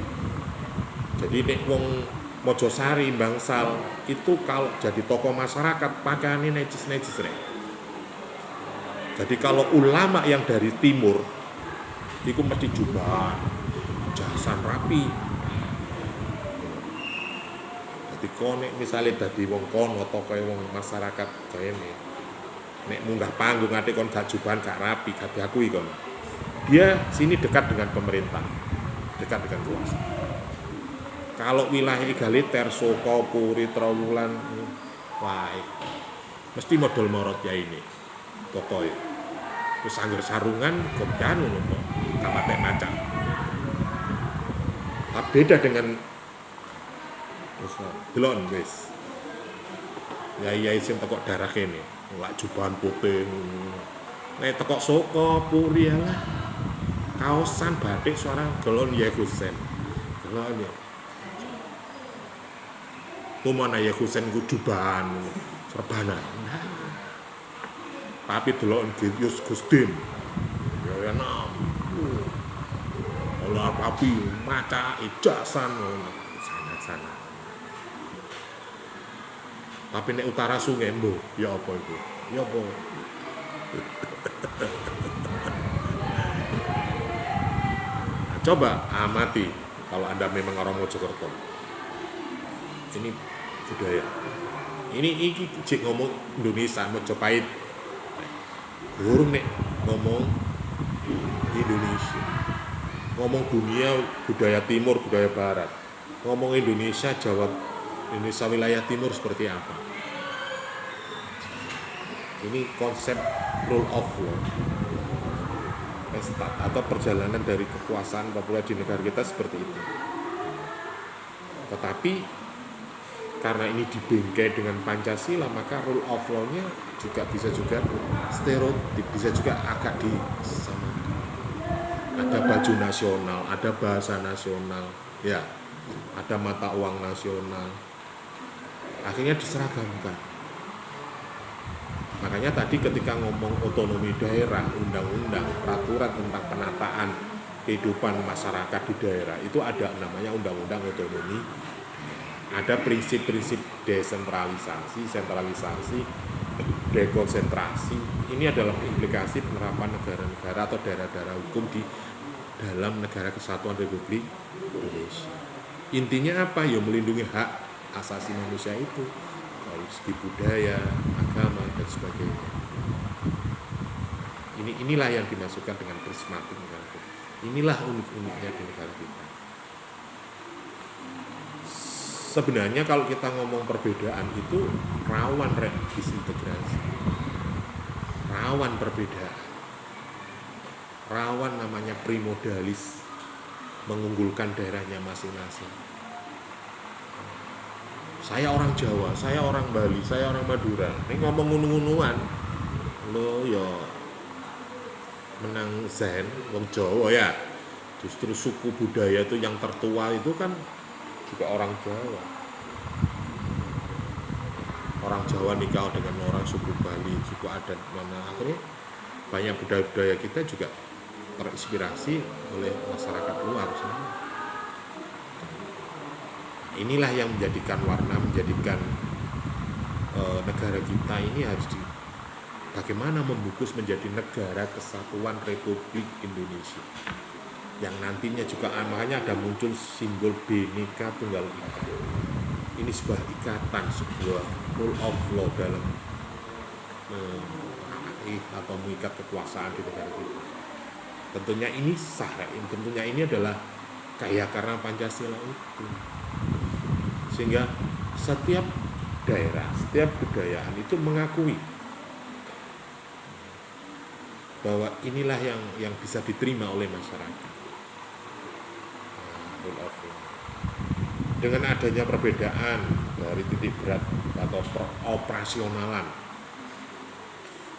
Jadi nek wong Mojosari, bangsal itu kalau jadi tokoh masyarakat pakaiannya necis-necis rek. Jadi kalau ulama yang dari timur itu mesti jubah, jasan rapi. Jadi konek misalnya dari wong kono atau kayak wong masyarakat kayak ini, nek munggah panggung nanti kon gak jubahan gak rapi, gak diakui kon. Dia sini dekat dengan pemerintah, dekat dengan kuasa. Kalau wilayah egaliter, Soko, Puri, Trawulan, wah, mesti modal morot ya ini, pokoknya. Terus anggar sarungan, kopjan, ngono, kapatek macam. Tapi beda dengan delon wis. Ya sing tekok darah kene, lak jubahan putih. Nek tekok Soko, Puri lah. Kaosan batik suara gelon ya Gusen. Gelon ya. Kumana ya Husain ku jubahan serbanan. Nah, tapi delok Yus Gusdim. Ya enak. Olah papi maca ijasan sana-sana. Tapi nek utara sungai mbo, ya apa itu? Ya apa? Nah, coba amati kalau Anda memang orang Mojokerto. Ini budaya. Ini cek ngomong Indonesia Mojopahit. Gurung nek ngomong Indonesia. Ngomong dunia, budaya timur, budaya barat. Ngomong Indonesia, Jawa, Indonesia wilayah timur seperti apa? Ini konsep rule of law. Atau perjalanan dari kekuasaan populer di negara kita seperti itu. Tetapi karena ini dibingkai dengan Pancasila, maka rule of law-nya juga bisa juga stereotip, bisa juga agak disamakan. Ada baju nasional, ada bahasa nasional, ya, ada mata uang nasional. Akhirnya diseragamkan. Makanya tadi ketika ngomong otonomi daerah, undang-undang, peraturan tentang penataan kehidupan masyarakat di daerah, itu ada namanya undang-undang otonomi. Ada prinsip-prinsip desentralisasi, sentralisasi, dekonsentrasi. Ini adalah implikasi penerapan negara-negara atau daerah-daerah hukum di dalam negara kesatuan Republik Indonesia. Intinya apa? Ya melindungi hak asasi manusia itu, dari segi budaya, agama, dan sebagainya. Inilah yang dimasukkan dengan prismatik negara kita. Inilah unik-uniknya di negara kita. Sebenarnya kalau kita ngomong perbedaan itu rawan disintegrasi, rawan perbedaan, rawan namanya primodalis, mengunggulkan daerahnya masing-masing. Saya orang Jawa, saya orang Bali, saya orang Madura. Ini ngomong ngunu-ngunuan, lo ya menang zen, wong Jawa ya. Justru suku budaya itu yang tertua itu kan juga orang Jawa. Orang Jawa nikah dengan orang suku Bali, suku adat mana, akhirnya banyak budaya-budaya kita juga terinspirasi oleh masyarakat luar sana. Inilah yang menjadikan warna, menjadikan negara kita ini harus bagaimana membungkus menjadi negara kesatuan Republik Indonesia. Yang nantinya juga makanya ada muncul simbol Bhinneka Tunggal Ika. Ini sebuah ikatan, sebuah rule of law dalam atau mengikat kekuasaan di negara kita. Tentunya ini sah, tentunya ini adalah kaya karena Pancasila itu. Sehingga setiap daerah, setiap budayaan itu mengakui bahwa inilah yang bisa diterima oleh masyarakat. Dengan adanya perbedaan dari titik berat atau operasionalan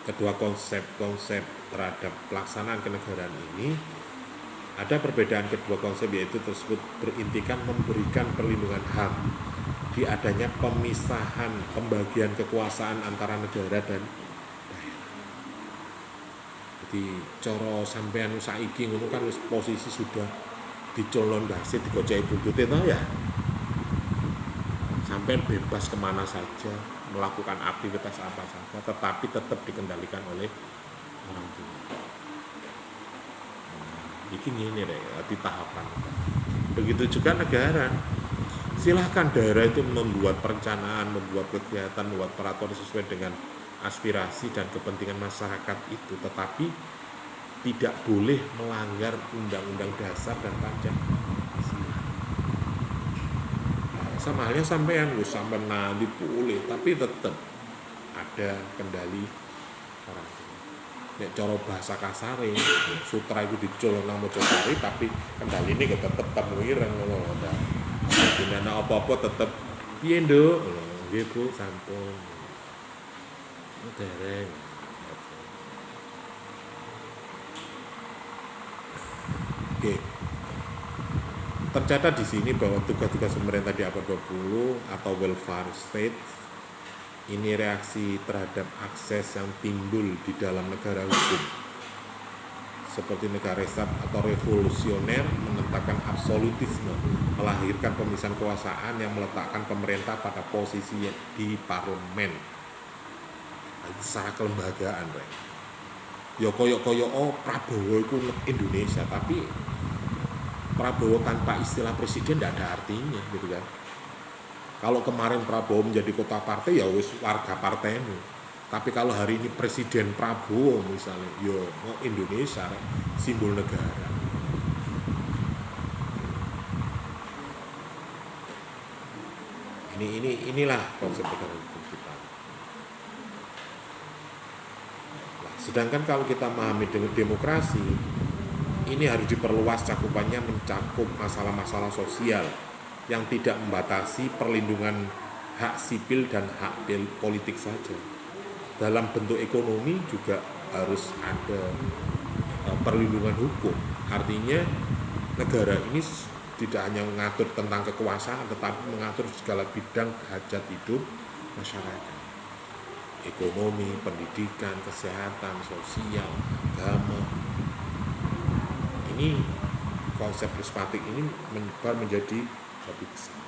kedua konsep terhadap pelaksanaan kenegaraan ini, ada perbedaan kedua konsep, yaitu tersebut berintikan memberikan perlindungan HAM di adanya pemisahan pembagian kekuasaan antara negara dan daerah. Jadi coro sampean saiki ngono kan posisi sudah dicolon dasi, dikocai buntutnya toh ya. Sampai bebas kemana saja, melakukan aktivitas apa saja, tetapi tetap dikendalikan oleh orang tua. Ini deh, di tahapan. Begitu juga negara. Silahkan daerah itu membuat perencanaan, membuat kegiatan, membuat peraturan sesuai dengan aspirasi dan kepentingan masyarakat itu, tetapi tidak boleh melanggar undang-undang dasar dan Pancasila. Sama halnya sampai nanti boleh, tapi tetap ada kendali orang tua. Nek cara bahasa kasare, sutra itu dicolong nang Mojosari, tapi kendali ini tetap ireng ngono ta. Dina apa-apa tetap piye, Nduk? Nggih, Bu, sampun. Dereng. Oke. tercatat di sini bahwa tugas-tugas pemerintah di abad 20 atau welfare state ini reaksi terhadap akses yang timbul di dalam negara hukum seperti negara Islam atau revolusioner, menentangkan absolutisme, melahirkan pemisahan kekuasaan yang meletakkan pemerintah pada posisi di parlemen. Secara kelembagaan, Rek. Ya koyok-koyok Prabowo itu Indonesia, tapi Prabowo tanpa istilah presiden tidak ada artinya gitu kan. Kalau kemarin Prabowo menjadi kota partai ya wis warga partaimu. Tapi kalau hari ini Presiden Prabowo misalnya, yo Indonesia simbol negara. Inilah konsep negara hukum kita. Nah, sedangkan kalau kita memahami demokrasi, ini harus diperluas cakupannya mencakup masalah-masalah sosial yang tidak membatasi perlindungan hak sipil dan hak politik saja. Dalam bentuk ekonomi juga harus ada perlindungan hukum. Artinya negara ini tidak hanya mengatur tentang kekuasaan, tetapi mengatur segala bidang hajat hidup masyarakat. Ekonomi, pendidikan, kesehatan, sosial, agama. Ini konsep prismatik ini menyebar menjadi lebih besar.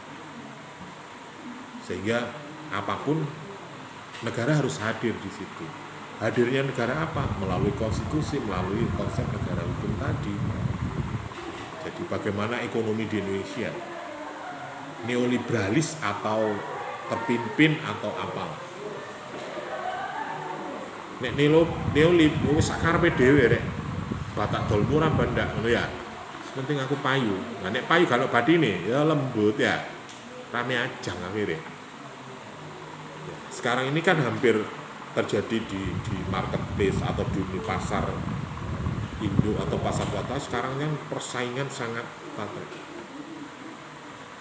Sehingga apapun negara harus hadir di situ. Hadirnya negara apa? Melalui konstitusi, melalui konsep negara hukum tadi. Jadi bagaimana ekonomi di Indonesia? Neoliberalis atau terpimpin atau apa? Nek neolib sakarepe dhewe rek. Batak dol murah bandak ngono ya. Penting aku payu. Nah nek payu kalau badine ya lembut ya. Rame ajang akhirnya. Sekarang ini kan hampir terjadi di marketplace atau di pasar Indo atau pasar kota. Sekarang kan persaingan sangat ketat,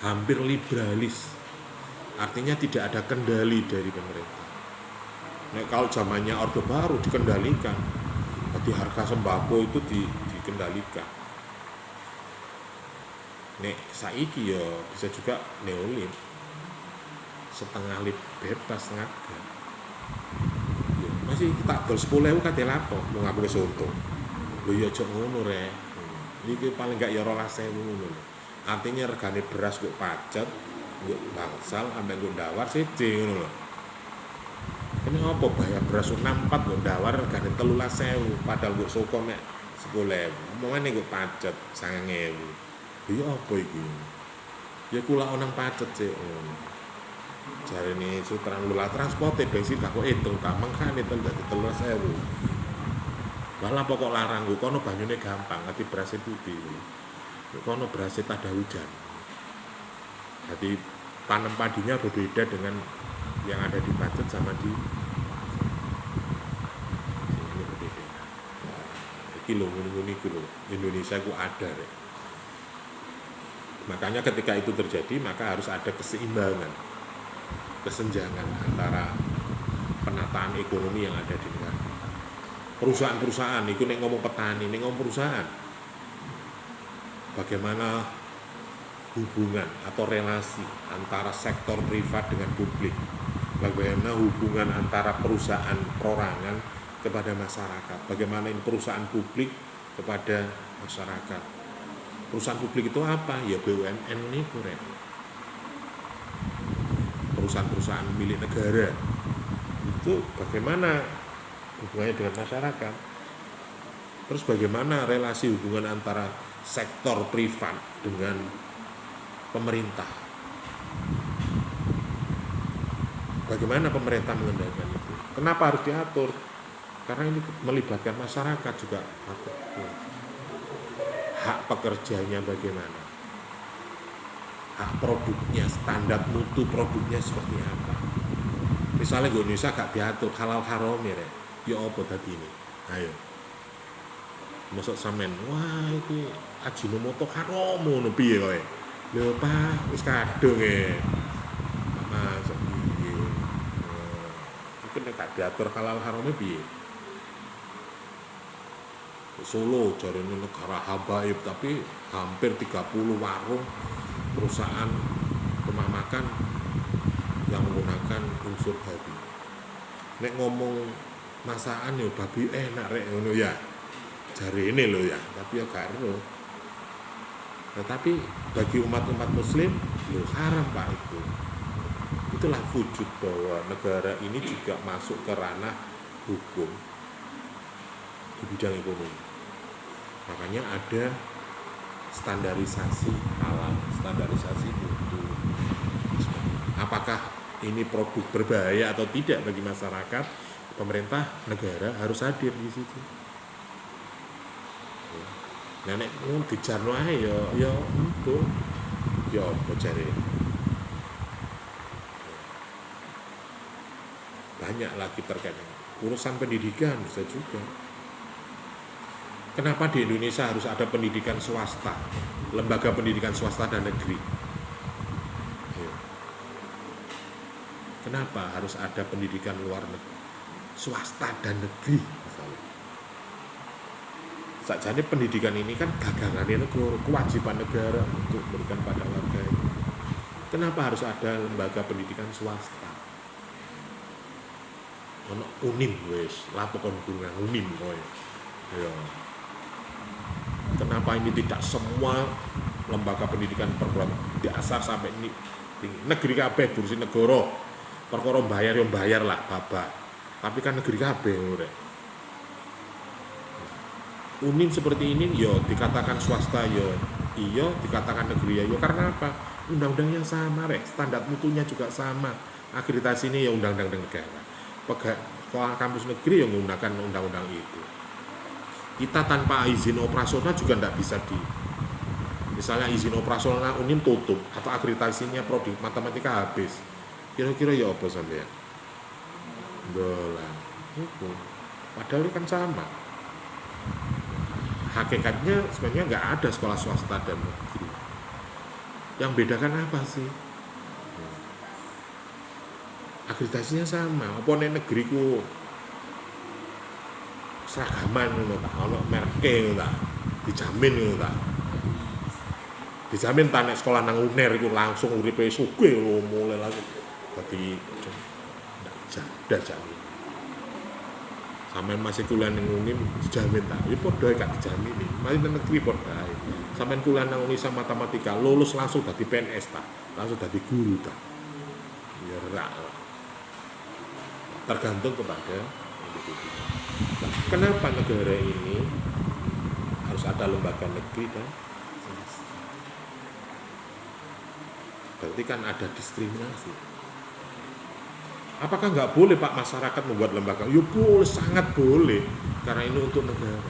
hampir liberalis, artinya tidak ada kendali dari pemerintah. Nah, kalau zamannya Orde Baru dikendalikan, jadi harga sembako itu dikendalikan. Nek saiki ya bisa juga neolib, setengah lip bebas setengah gak. Ya, masih tak bol 10.000 kate lapo mau ngapure soto. Lho ya aja ngono rek. Iki paling gak ya 12.000 ngono. Artinya regane beras kok pacet, kok bangsal ambek kok ndawar siji ngono lho. Ini apa bayar beras 64 kok ndawar regane 13.000 padahal kok soko mek 10.000. Momane kok pacet 9.000. Ya apa iki? Ya kula onang pacet sih. Jare ini sutran lula transport bensin gak kok hitung kamang kan itu dadi 13.000. Malah pokok larang kok kono banyune gampang, ati berase putih. Kono berase tada hujan. Jadi tanam padinya berbeda dengan yang ada di Pacet sama di sini berbeda. Iki lho ngene iki lho, Indonesia ku ada rek. Makanya ketika itu terjadi maka harus ada keseimbangan, kesenjangan antara penataan ekonomi yang ada di negara. Perusahaan-perusahaan, itu nek ngomong petani, nek ngomong perusahaan. Bagaimana hubungan atau relasi antara sektor privat dengan publik? Bagaimana hubungan antara perusahaan perorangan kepada masyarakat? Bagaimana perusahaan publik kepada masyarakat? Perusahaan publik itu apa? Ya BUMN ini kurang. Perusahaan-perusahaan milik negara itu bagaimana hubungannya dengan masyarakat? Terus bagaimana relasi hubungan antara sektor privat dengan pemerintah? Bagaimana pemerintah mengendalikan itu? Kenapa harus diatur? Karena ini melibatkan masyarakat juga. Hak pekerjanya bagaimana? Hak produknya, standar mutu produknya seperti apa? Misalnya di Indonesia gak diatur halal haram ya, ya apa tadi ini? Ayo, masuk sampean, wah itu Ajinomoto haram ngono piye kowe? Lho Pak, wis kadung e. Masuk piye? Itu nek gak diatur halal harame piye? Solo jarene negara habaib, tapi hampir 30 warung perusahaan rumah makan yang menggunakan unsur babi. Nek ngomong masakan yo babi enak rek ngono ya. Jarene lho ya, tapi ya gak ero. Tetapi bagi umat-umat muslim yo haram Pak itu. Itulah wujud bahwa negara ini juga masuk ke ranah hukum di bidang ekonomi. Makanya ada standarisasi halal, standarisasi mutu. Apakah ini produk berbahaya atau tidak bagi masyarakat? Pemerintah negara harus hadir di situ. Nah, nek dijarno ae ya untuk ya apa jare. Banyak lagi terkait urusan pendidikan bisa juga. Kenapa di Indonesia harus ada pendidikan swasta, lembaga pendidikan swasta dan negeri? Kenapa harus ada pendidikan luar negeri, swasta dan negeri? Sakjane pendidikan ini kan dagangannya negara, kewajiban negara untuk memberikan pada warga. Kenapa harus ada lembaga pendidikan swasta? Ono Unim wis, lapo kon guru Unim kowe. Ya. Kenapa ini tidak semua lembaga pendidikan perguruan dasar sampai ini negeri kabeh kursi negara. Perkara bayar yo bayar lah babak. Tapi kan negeri kabeh ora. Unim seperti ini yo dikatakan swasta yo iya, dikatakan negeri ya karena apa? Undang-undangnya sama rek, standar mutunya juga sama. Akreditasi ini ya undang-undang negara. Sekolah kampus negeri yang menggunakan undang-undang itu. Kita tanpa izin operasional juga tidak bisa misalnya izin operasional Unim tutup atau akreditasinya prodi matematika habis. Kira-kira ya apa sampean? Dolan. Itu. Padahal ini kan sama. Hakikatnya sebenarnya nggak ada sekolah swasta dan negeri. Yang bedakan apa sih? Akreditasinya sama. Apa nek negeri ku seragaman ngono ta, ono merke ngono ta. Dijamin ngono ta. Dijamin ta nek sekolah nang UNER iku langsung uripe sugih lho mulai lagi. Dadi ndak jamin. Sampeyan masih kuliah ning Unim dijamin ta. Ya padha gak dijamin iki. Mari nang negeri padha ae. Sampeyan kuliah nang Unisa matematika lulus langsung dadi PNS ta, langsung dadi guru ta. Ya ora. Tergantung kepada individu. Nah, kenapa negara ini harus ada lembaga negeri dan berarti kan ada diskriminasi. Apakah nggak boleh Pak masyarakat membuat lembaga? Ya boleh, sangat boleh. Karena ini untuk negara.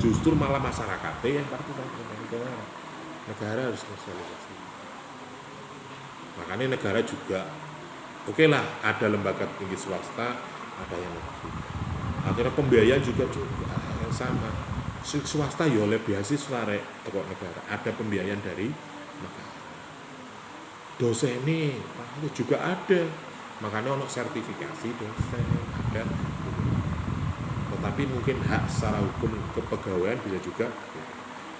Justru malah masyarakatnya yang partisipasi negara. Negara harus sosialisasi. Makanya negara juga, oke lah, ada lembaga tinggi swasta, ada yang negeri. Akhirnya pembiayaan juga yang sama. Swasta ya oleh beasiswa rek teko negara. Ada pembiayaan dari negara. Dosen ini juga ada. Makanya ono sertifikasi dosen ada. Tetapi mungkin hak secara hukum kepegawaian bisa juga.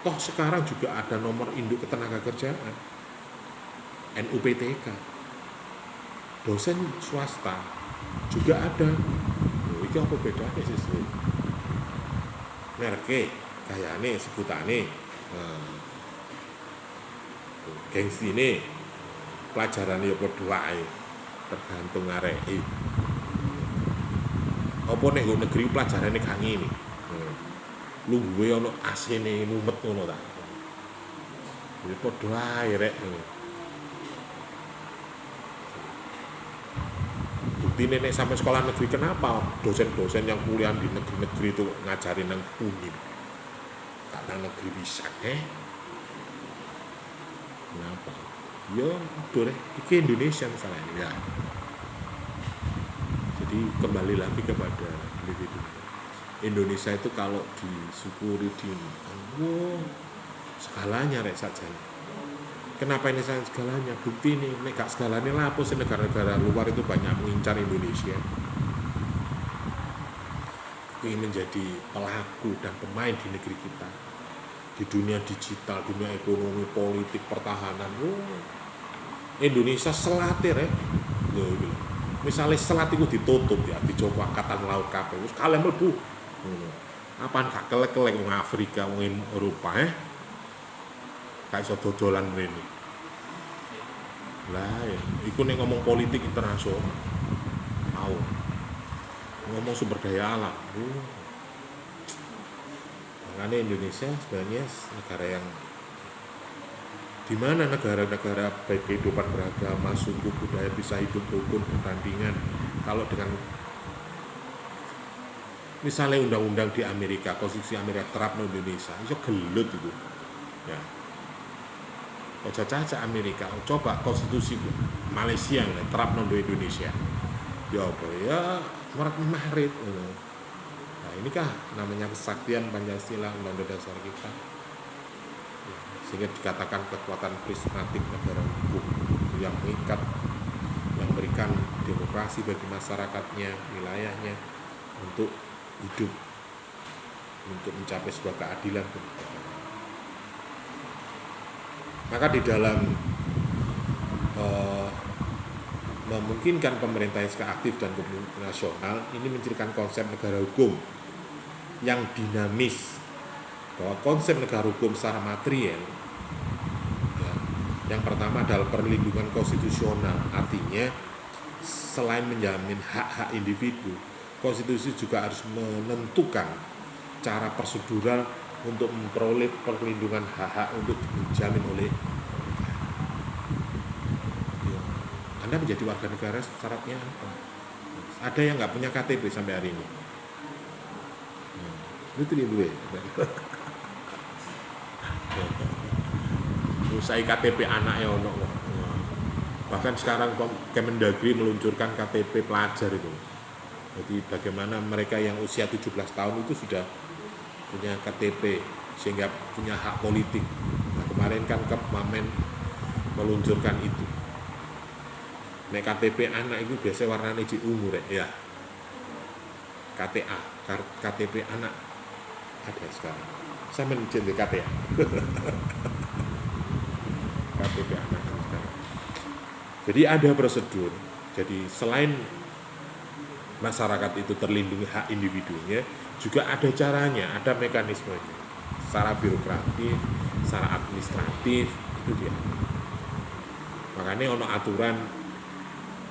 Toh sekarang juga ada nomor induk ketenagakerjaan NUPTK. Dosen swasta juga ada. Iki apa bedanya sih? Merke kayane sebutane gengsi ini pelajaran ya padha wae tergantung areke. Apa nek nggo negeri pelajarane gak ngene. Lungguhe ana asine mumet ngono ta. Ya padha wae rek. Bukti nek sampai sekolah negeri kenapa dosen-dosen yang kuliah di negeri-negeri itu ngajarin nang Unim. Karena negeri bisa kenapa? Ya, boleh. Iki Indonesia misalnya ya. Jadi kembali lagi kepada individu. Indonesia itu kalau disyukuri di skalanya rek saja. Kenapa ini segalanya? Bukti ini, nek gak segalanya lah apa sih negara-negara luar itu banyak mengincar Indonesia. ingin menjadi pelaku dan pemain di negeri kita, di dunia digital, dunia ekonomi, politik, pertahanan. Indonesia selatir ya. Misalnya selat itu ditutup ya, dicoba angkatan laut kabeh. Wis kalih mlebu. Apaan gak kelek-kelek wong Afrika, wong Eropa gak iso dodolan mrene. Lah ya, iku nek ngomong politik internasional. Ngomong sumber daya alam. Makanya Indonesia sebenarnya negara yang di mana negara-negara baik kehidupan beragama, suku, budaya bisa hidup rukun bertandingan. Kalau dengan misalnya undang-undang di Amerika, konstitusi Amerika terapno Indonesia, itu gelut itu. Ya. Ojo caca Amerika, coba konstitusi Malaysia terapno di Indonesia. Ya apa ya, merak mahrit. Nah, inikah namanya kesaktian Pancasila, Undang-Undang Dasar kita. Sehingga dikatakan kekuatan prismatik negara hukum yang mengikat, yang memberikan demokrasi bagi masyarakatnya, wilayahnya untuk hidup, untuk mencapai sebuah keadilan. Maka di dalam memungkinkan pemerintah yang aktif dan nasional ini mencirikan konsep negara hukum yang dinamis, bahwa konsep negara hukum secara material ya, yang pertama adalah perlindungan konstitusional, artinya selain menjamin hak-hak individu, konstitusi juga harus menentukan cara prosedural untuk memperoleh perlindungan hak-hak untuk dijamin oleh ya. Anda menjadi warga negara syaratnya apa? Ada yang nggak punya KTP sampai hari ini. Itu dia gue. Usai KTP anaknya ono. Bahkan sekarang Kemendagri meluncurkan KTP pelajar itu. Jadi bagaimana mereka yang usia 17 tahun itu sudah punya KTP sehingga punya hak politik. Nah, kemarin kan Kepmamen meluncurkan itu. Nek KTP anak itu biasanya warnanya ungu ya. KTA, KTP anak ada sekarang. Saya menjadi KTA. KTP anak sekarang. Jadi ada prosedur. Jadi selain masyarakat itu terlindungi hak individunya, juga ada caranya, ada mekanismenya. Secara birokratif, secara administratif, itu dia. Makanya ono aturan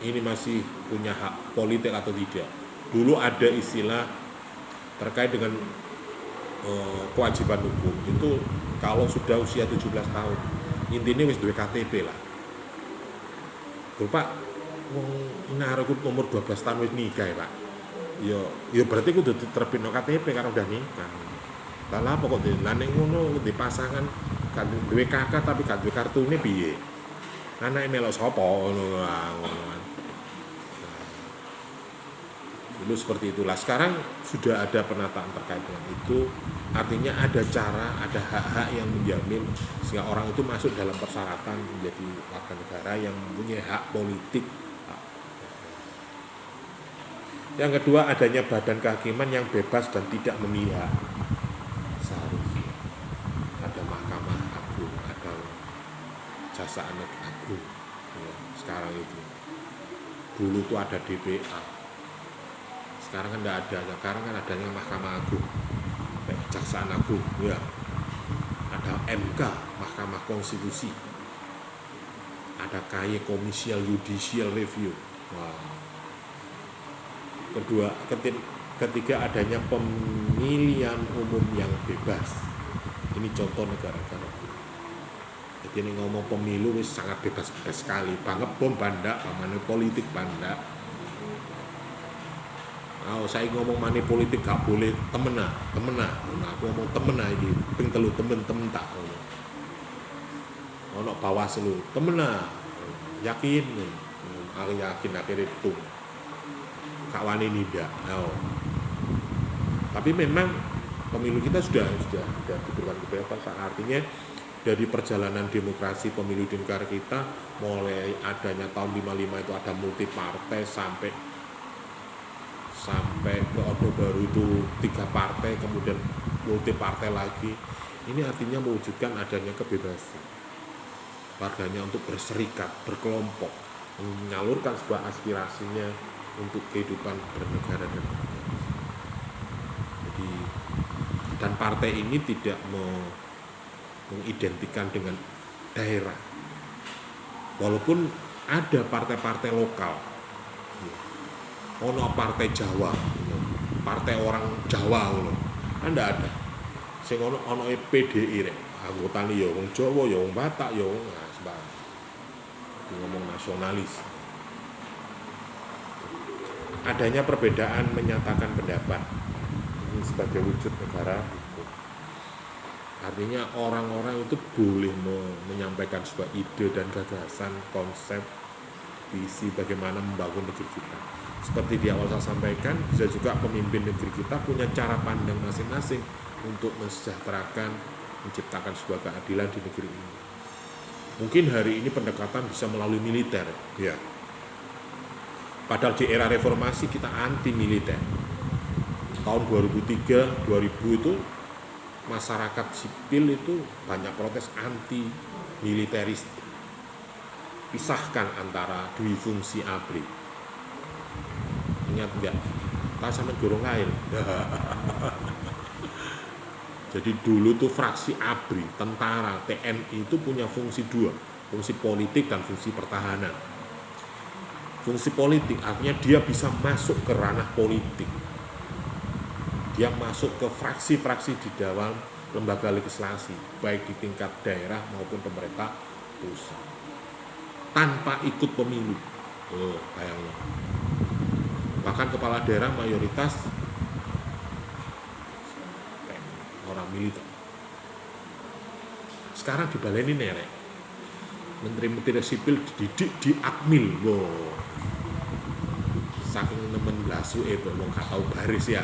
ini masih punya hak politik atau tidak. Dulu ada istilah terkait dengan kewajiban hukum itu kalau sudah usia 17 tahun intinya wis duwe KTP lah. Pak, wong arek umur 12 tahun wis nikah ya, Pak. Ya berarti kudu diterbitno KTP karena udah nikah. Lah apa kok lah nek ngono di pasangan kan duwe kakak tapi gak duwe kartune piye? Anake melok sapa ngono kan. Dulu seperti itulah. Sekarang sudah ada penataan terkait dengan itu. Artinya ada cara, ada hak-hak yang menjamin sehingga orang itu masuk dalam persyaratan menjadi warga negara yang mempunyai hak politik. Yang kedua, adanya badan kehakiman yang bebas dan tidak memihak. Seharusnya ada Mahkamah Agung, ada Jaksa Agung. Ya, sekarang itu. Dulu itu ada DPA. Sekarang kan tidak ada, sekarang kan adanya Mahkamah Agung, Kejaksaan Agung, ya. Ada MK, Mahkamah Konstitusi, ada KY Komisial Judicial Review. Wow. Kedua, ketiga adanya pemilihan umum yang bebas. Ini contoh negara-negara. Jadi ini ngomong pemilu sangat bebas-bebas sekali. Banget bom banda, pamane politik banda. Saya ngomong money politik gak boleh temenan. Nah, aku ngomong temenan iki, ping telu temen tak. Ono Bawaslu, temenan. Yakin. Aku yakin akhirnya itu. Gak wani nindak. Tapi memang pemilu kita sudah diberikan kebebasan. Artinya dari perjalanan demokrasi pemilu di negara kita mulai adanya tahun 55 itu ada multi partai sampai sampai ke Orde Baru itu 3 partai, kemudian multi partai lagi. Ini artinya mewujudkan adanya kebebasan warganya untuk berserikat, berkelompok, menyalurkan sebuah aspirasinya untuk kehidupan bernegara dan berbangsa. Jadi, dan partai ini tidak mengidentikan dengan daerah, walaupun ada partai-partai lokal, ono partai Jawa, partai orang Jawa, kan tidak ada. Sing ono PDI rek, anggotane ya wong Jawa, ya wong Batak, ya wong ngomong nasionalis. Adanya perbedaan menyatakan pendapat ini sebagai wujud negara hukum. Artinya orang-orang itu boleh menyampaikan sebuah ide dan gagasan, konsep, visi bagaimana membangun negeri kita. Seperti di awal saya sampaikan, bisa juga pemimpin negeri kita punya cara pandang masing-masing untuk mensejahterakan, menciptakan sebuah keadilan di negeri ini. Mungkin hari ini pendekatan bisa melalui militer, ya. Padahal di era reformasi kita anti militer. Tahun 2003, 2000 itu masyarakat sipil itu banyak protes anti militeris. Pisahkan antara dui fungsi ABRI. Ingat enggak? Tak sama gorong lain. Jadi dulu tuh fraksi ABRI, tentara, TNI itu punya fungsi 2, fungsi politik dan fungsi pertahanan. Fungsi politik artinya dia bisa masuk ke ranah politik. Dia masuk ke fraksi-fraksi di dalam lembaga legislasi, baik di tingkat daerah maupun pemerintah pusat. Tanpa ikut pemilu. Bayangin. Bahkan kepala daerah mayoritas orang militer. Sekarang dibaleni nerek. Menteri-menteri sipil dididik di Akmil. Wow. Saking nemen blasu wong gak tau baris ya.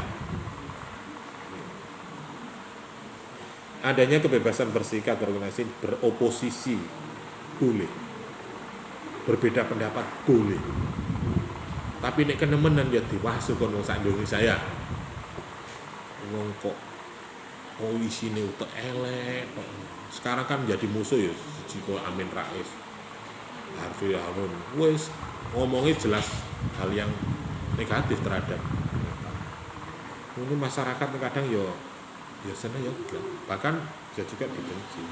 Adanya kebebasan berserikat, berorganisasi, beroposisi boleh. Berbeda pendapat boleh. Tapi nek kenemenan ya diwasu kon wong sak Indonesia ya. Wong kok isine utek elek. Sekarang kan menjadi musuh ya Jiko Amin Rais, Harvey Harun. Wes ngomongnya jelas hal yang negatif terhadap. Ini masyarakat kadang ya sana ya enggak. Bahkan bisa juga dibenci.